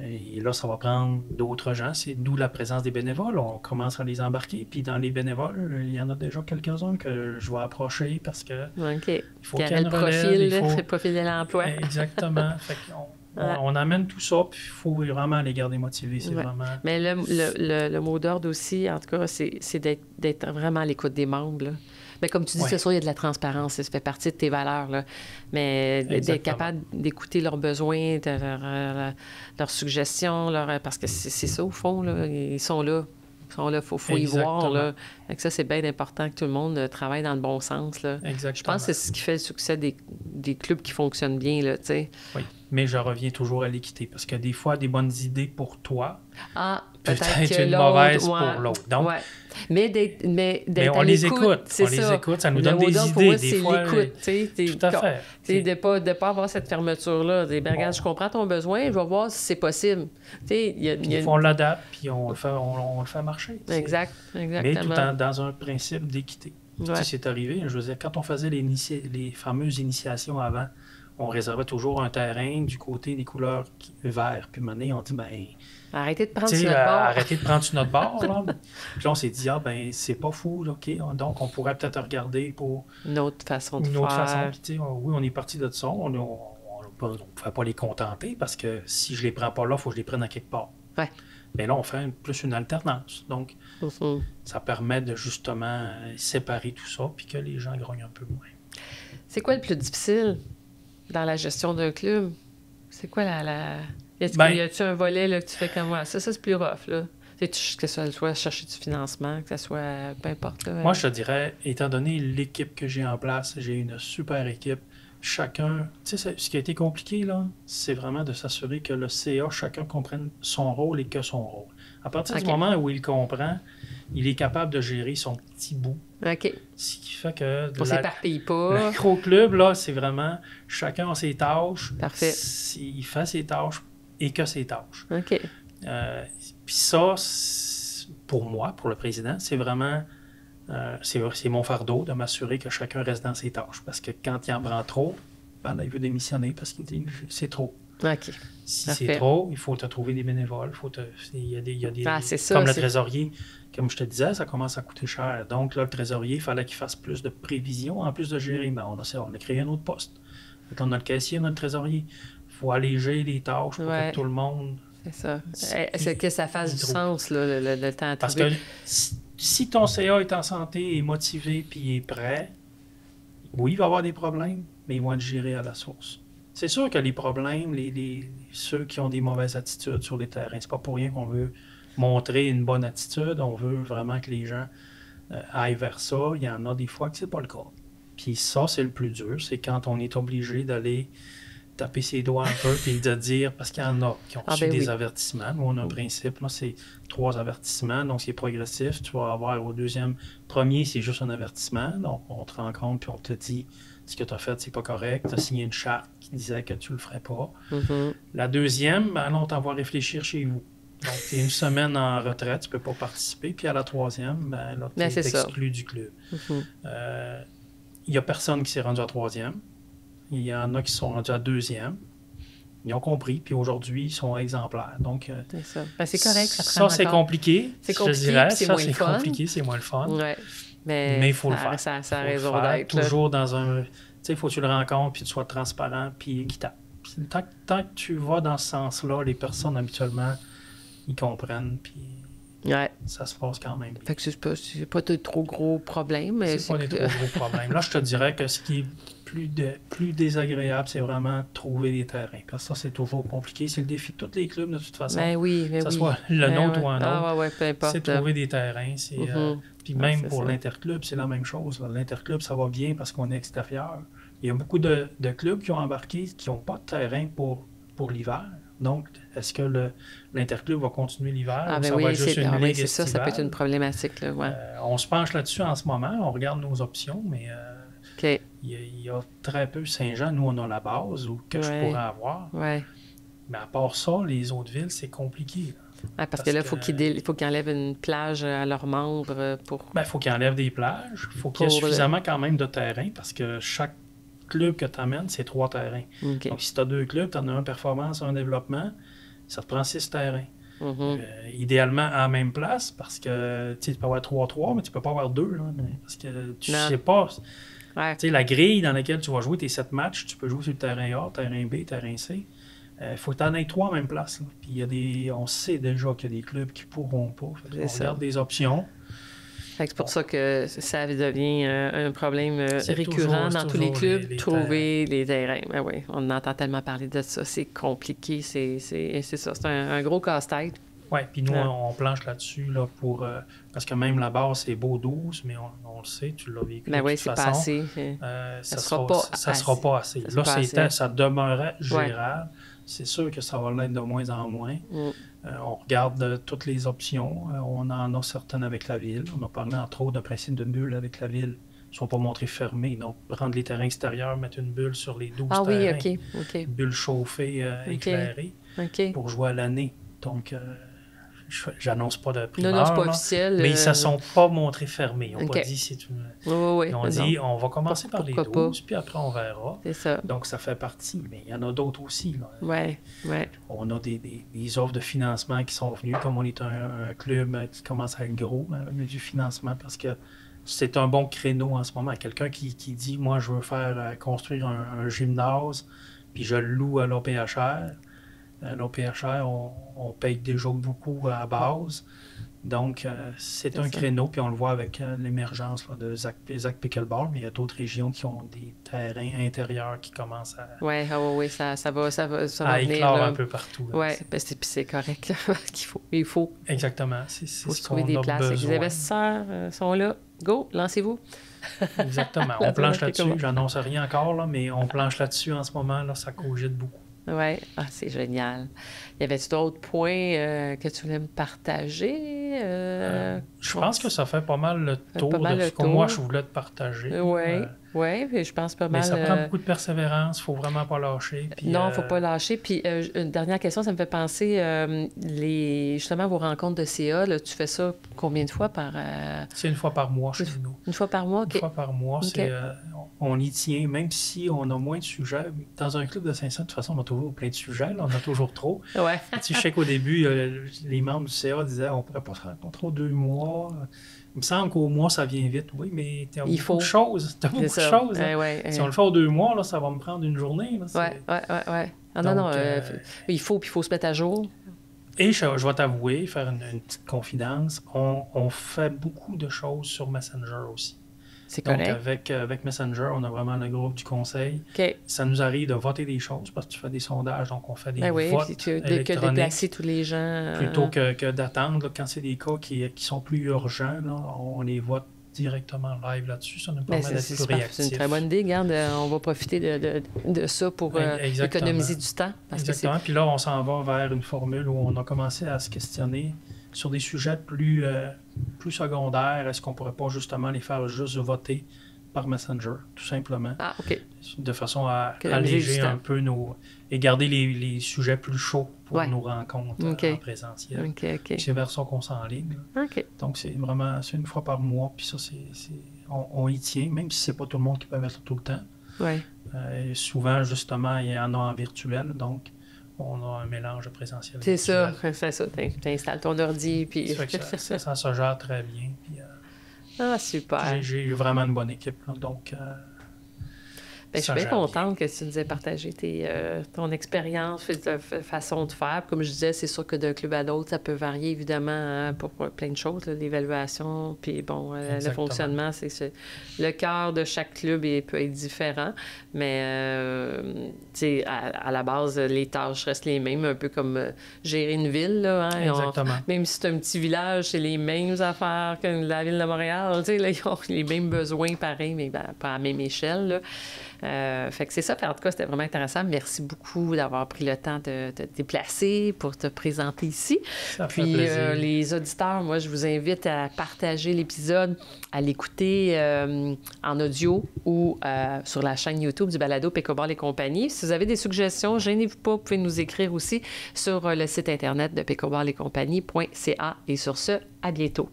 Et là, ça va prendre d'autres gens. C'est d'où la présence des bénévoles. On commence à les embarquer. Puis dans les bénévoles, il y en a déjà quelques-uns que je vais approcher parce que il faut qu'il y ait une relève. Le profil de l'emploi. Exactement. Fait on amène tout ça, puis il faut vraiment les garder motivés. C'est vraiment... Mais le mot d'ordre aussi, en tout cas, c'est d'être vraiment à l'écoute des membres. Là. Mais comme tu dis, ce soir, il y a de la transparence, ça fait partie de tes valeurs. Là. Mais d'être capable d'écouter leurs besoins, leurs suggestions, parce que c'est ça, au fond, là, ils sont là. Il faut y voir. Là. Donc ça, c'est bien important que tout le monde travaille dans le bon sens. Là. Exactement. Je pense que c'est ce qui fait le succès des clubs qui fonctionnent bien. Là, t'sais. Oui, mais je reviens toujours à l'équité, parce que des fois, des bonnes idées pour toi, peut-être une mauvaise pour l'autre. Donc, mais on les écoute. C'est les écoute, ça nous donne des idées. Pour moi, des c'est fois, l'écoute. Tout à fait. De ne pas avoir cette fermeture-là. Regarde, je comprends ton besoin, je vais voir si c'est possible. On l'adapte, puis on le fait marcher. Exactement. Mais tout dans un principe d'équité. C'est arrivé, je veux dire, quand on faisait les fameuses initiations avant, on réservait toujours un terrain du côté des couleurs vert. Puis maintenant, on dit, arrêtez de prendre sur notre bord. Arrêtez de prendre sur notre bord. Là. Puis là, on s'est dit, c'est pas fou, là, OK. Donc, on pourrait peut-être regarder pour... Une autre façon de faire. Puis, oui, on est parti de ça. On ne pouvait pas les contenter parce que si je les prends pas là, il faut que je les prenne à quelque part. Ouais. Mais là, on fait plus une alternance. Donc, ça permet de justement séparer tout ça puis que les gens grognent un peu moins. C'est quoi le plus difficile dans la gestion d'un club? C'est quoi y a-t-il un volet là, que tu fais comme moi? Ça, c'est plus rough, là. Que ce soit chercher du financement, que ce soit peu importe. Là, Moi, je te dirais, étant donné l'équipe que j'ai en place, j'ai une super équipe. Chacun, tu sais, ce qui a été compliqué, là, c'est vraiment de s'assurer que le CA, chacun comprenne son rôle et que son rôle. À partir du moment où il comprend, il est capable de gérer son petit bout. OK. Ce qui fait que... On s'éparpille pas. Le micro-club, là, c'est vraiment chacun a ses tâches. Parfait. Il fait ses tâches et que ses tâches. OK. Puis ça, pour moi, pour le président, c'est vraiment... c'est mon fardeau de m'assurer que chacun reste dans ses tâches. Parce que quand il en prend trop, il veut démissionner parce qu'il dit c'est trop. OK. Si c'est trop, il faut te trouver des bénévoles. Il y a des c'est ça, comme le trésorier, comme je te disais, ça commence à coûter cher. Donc là, le trésorier, il fallait qu'il fasse plus de prévisions en plus de gérer. On a créé un autre poste. Donc, on a le caissier, on a le trésorier. Il faut alléger les tâches pour que tout le monde... C'est ça. C'est que ça fasse du sens, là, le temps à Parce trouver. que si ton CA est en santé, est motivé puis est prêt, oui, il va y avoir des problèmes, mais ils vont être gérés à la source. C'est sûr que les problèmes, ceux qui ont des mauvaises attitudes sur les terrains, c'est pas pour rien qu'on veut montrer une bonne attitude, on veut vraiment que les gens aillent vers ça. Il y en a des fois que c'est pas le cas. Puis ça, c'est le plus dur, c'est quand on est obligé d'aller taper ses doigts un peu puis de dire, parce qu'il y en a qui ont reçu des avertissements. Nous, on a un principe, là, c'est 3 avertissements, donc c'est progressif. Tu vas avoir au premier, c'est juste un avertissement. Donc, on te rencontre puis on te dit ce que tu as fait, c'est pas correct. Tu as signé une charte qui disait que tu le ferais pas. La deuxième, on t'envoie réfléchir chez vous. Donc, tu es une semaine en retraite, tu peux pas participer. Puis à la troisième, là, tu es exclu du club. Il y a personne qui s'est rendu à troisième. Il y en a qui sont rendus à deuxième. Ils ont compris, puis aujourd'hui, ils sont exemplaires. Donc, c'est ça. C'est correct, ça c'est compliqué. C'est compliqué, je dirais. c'est ça, moins c'est le fun. compliqué, c'est moins le fun. Ouais. Mais il faut le faire. Ça a raison d'être. Toujours dans un... Tu sais, il faut que tu le rencontres, puis que tu sois transparent, puis équitable. Tant que tu vas dans ce sens-là, les personnes, habituellement, ils comprennent, puis... Ça se passe quand même. Fait que c'est pas de trop gros problèmes. Mais c'est pas des trop gros problèmes. Là, je te dirais que ce qui est plus désagréable, c'est vraiment trouver des terrains. Parce que ça, c'est toujours compliqué. C'est le défi de tous les clubs, de toute façon. Que ce soit le nôtre ou un autre. Peu importe. C'est trouver des terrains. Puis même pour l'interclub, c'est la même chose. L'interclub, ça va bien parce qu'on est extérieur. Il y a beaucoup de clubs qui ont embarqué, qui n'ont pas de terrain pour l'hiver. Donc, est-ce que l'interclub va continuer l'hiver ou ça va être juste une ligue estivale? Ça peut être une problématique. Là, on se penche là-dessus en ce moment. On regarde nos options, mais il y a très peu Saint-Jean. Nous, on a la base que je pourrais avoir. Mais à part ça, les autres villes, c'est compliqué. Ouais, parce que là, il faut qu'ils enlèvent une plage à leurs membres pour... Il faut qu'ils enlèvent des plages. Il faut qu'il y ait suffisamment quand même de terrain parce que chaque club que tu amènes, c'est 3 terrains. Okay. Donc, si tu as 2 clubs, tu en as un performance, un développement, ça te prend 6 terrains. Idéalement à la même place parce que tu peux avoir 3-3, mais tu peux pas avoir 2. Là, parce que tu sais pas. Ouais. La grille dans laquelle tu vas jouer tes 7 matchs, tu peux jouer sur le terrain A, terrain B, terrain C. Il faut que tu en aies 3 à la même place. Là. Puis on sait déjà qu'il y a des clubs qui ne pourront pas. On regarde des options. C'est pour ça que ça devient un problème récurrent dans tous les clubs, trouver les terrains. Ben oui, on entend tellement parler de ça, c'est compliqué, c'est ça, c'est un gros casse-tête. Oui, puis nous, on planche là-dessus là, pour... parce que même la base, c'est beau 12, mais on le sait, tu l'as vécu de toute façon. Pas assez. Ça sera pas assez. Là, ça demeurait gérable. Ouais. C'est sûr que ça va l'être de moins en moins. On regarde toutes les options. On en a certaines avec la ville. On a parlé entre autres d'un principe de bulle avec la ville. Ils ne sont pas montrés fermés. Donc, prendre les terrains extérieurs, mettre une bulle sur les 12 terrains. Oui, OK. Une bulle chauffée, éclairée, pour jouer à l'année. Donc, j'annonce pas de primeur. Non, c'est pas officiel. Mais ils ne se sont pas montrés fermés. Ils n'ont pas dit c'est une... Oui. Ils ont dit on va commencer par les 12, puis après on verra. C'est ça. Donc ça fait partie. Mais il y en a d'autres aussi. Oui. On a des offres de financement qui sont venues, comme on est un club qui commence à être gros, du financement, parce que c'est un bon créneau en ce moment. Quelqu'un qui dit moi je veux faire construire un gymnase, puis je le loue à l'OPHR. L'OPHR, on paye déjà beaucoup à base. Donc, c'est un créneau, puis on le voit avec l'émergence là, de Zach Pickleball, mais il y a d'autres régions qui ont des terrains intérieurs qui commencent à... Oui, ça va à venir. Éclore un peu partout. Oui, c'est correct. Il faut. Exactement. Faut se trouver des places. Les investisseurs sont là. Go, lancez-vous. Exactement. On planche là-dessus. J'annonce rien encore, là, mais on planche là-dessus en ce moment. Là, ça cogite beaucoup. Oui, c'est génial. Y avait-tu d'autres points que tu voulais me partager? Je pense que ça fait pas mal le tour de ce que moi je voulais te partager. Oui, je pense pas mal. Mais ça prend beaucoup de persévérance, il ne faut vraiment pas lâcher. Puis, non, il ne faut pas lâcher. Puis, une dernière question, ça me fait penser, justement, vos rencontres de CA, là, tu fais ça combien de fois par... C'est une fois par mois chez nous. Une fois par mois? Une fois par mois, on y tient, même si on a moins de sujets. Dans un club de 500, de toute façon, on a toujours plein de sujets, là, on a toujours trop. Ouais. Je sais qu'au début, les membres du CA disaient on ne pourrait pas se rencontrer 2 mois. Il me semble qu'au mois, ça vient vite. Oui, mais tu as beaucoup de choses. Tu as beaucoup de choses. Si on le fait aux 2 mois, là, ça va me prendre une journée. Oui. Non. Il faut se mettre à jour. Et je vais t'avouer, faire une petite confidence, on fait beaucoup de choses sur Messenger aussi. C'est correct. Donc, avec Messenger, on a vraiment le groupe du conseil. Okay. Ça nous arrive de voter des choses parce que tu fais des sondages, donc on fait des votes électroniques. Que déplacer tous les gens. Plutôt que d'attendre. Là, quand c'est des cas qui sont plus urgents, là, on les vote directement live là-dessus. Ça nous permet d'être plus réactifs. C'est une très bonne idée. Regarde, on va profiter de ça pour économiser du temps. Exactement. Puis là, on s'en va vers une formule où on a commencé à se questionner sur des sujets plus secondaires. Est-ce qu'on ne pourrait pas justement les faire juste voter par Messenger, tout simplement? Ah, OK. De façon à alléger un peu et garder les sujets plus chauds pour nos rencontres en présentiel. C'est vers ça qu'on s'enligne. Donc, c'est une fois par mois. Puis ça, on y tient, même si c'est pas tout le monde qui peut mettre tout le temps. Souvent, justement, il y en a en virtuel. Donc, on a un mélange de présentiel. C'est ça. Tu installes ton ordi. Puis... ça se gère très bien. Puis, super. J'ai vraiment une bonne équipe. Là, donc, je suis bien contente que tu nous aies partagé ton expérience, ta façon de faire. Comme je disais, c'est sûr que d'un club à l'autre, ça peut varier évidemment pour plein de choses, l'évaluation, puis le fonctionnement, le cœur de chaque club peut être différent, mais à la base, les tâches restent les mêmes, un peu comme gérer une ville. Là, hein, exactement. Même si c'est un petit village, c'est les mêmes affaires que la ville de Montréal. Là, ils ont les mêmes besoins pareils, mais pas à la même échelle. Là. Fait que c'est ça. En tout cas, c'était vraiment intéressant. Merci beaucoup d'avoir pris le temps de te déplacer pour te présenter ici. Ça fait Puis plaisir. les auditeurs, moi, je vous invite à partager l'épisode, à l'écouter en audio ou sur la chaîne YouTube du balado Pickleball et compagnie. Si vous avez des suggestions, gênez-vous pas, vous pouvez nous écrire aussi sur le site internet de pickleballetcompagnie.ca. Et sur ce, à bientôt.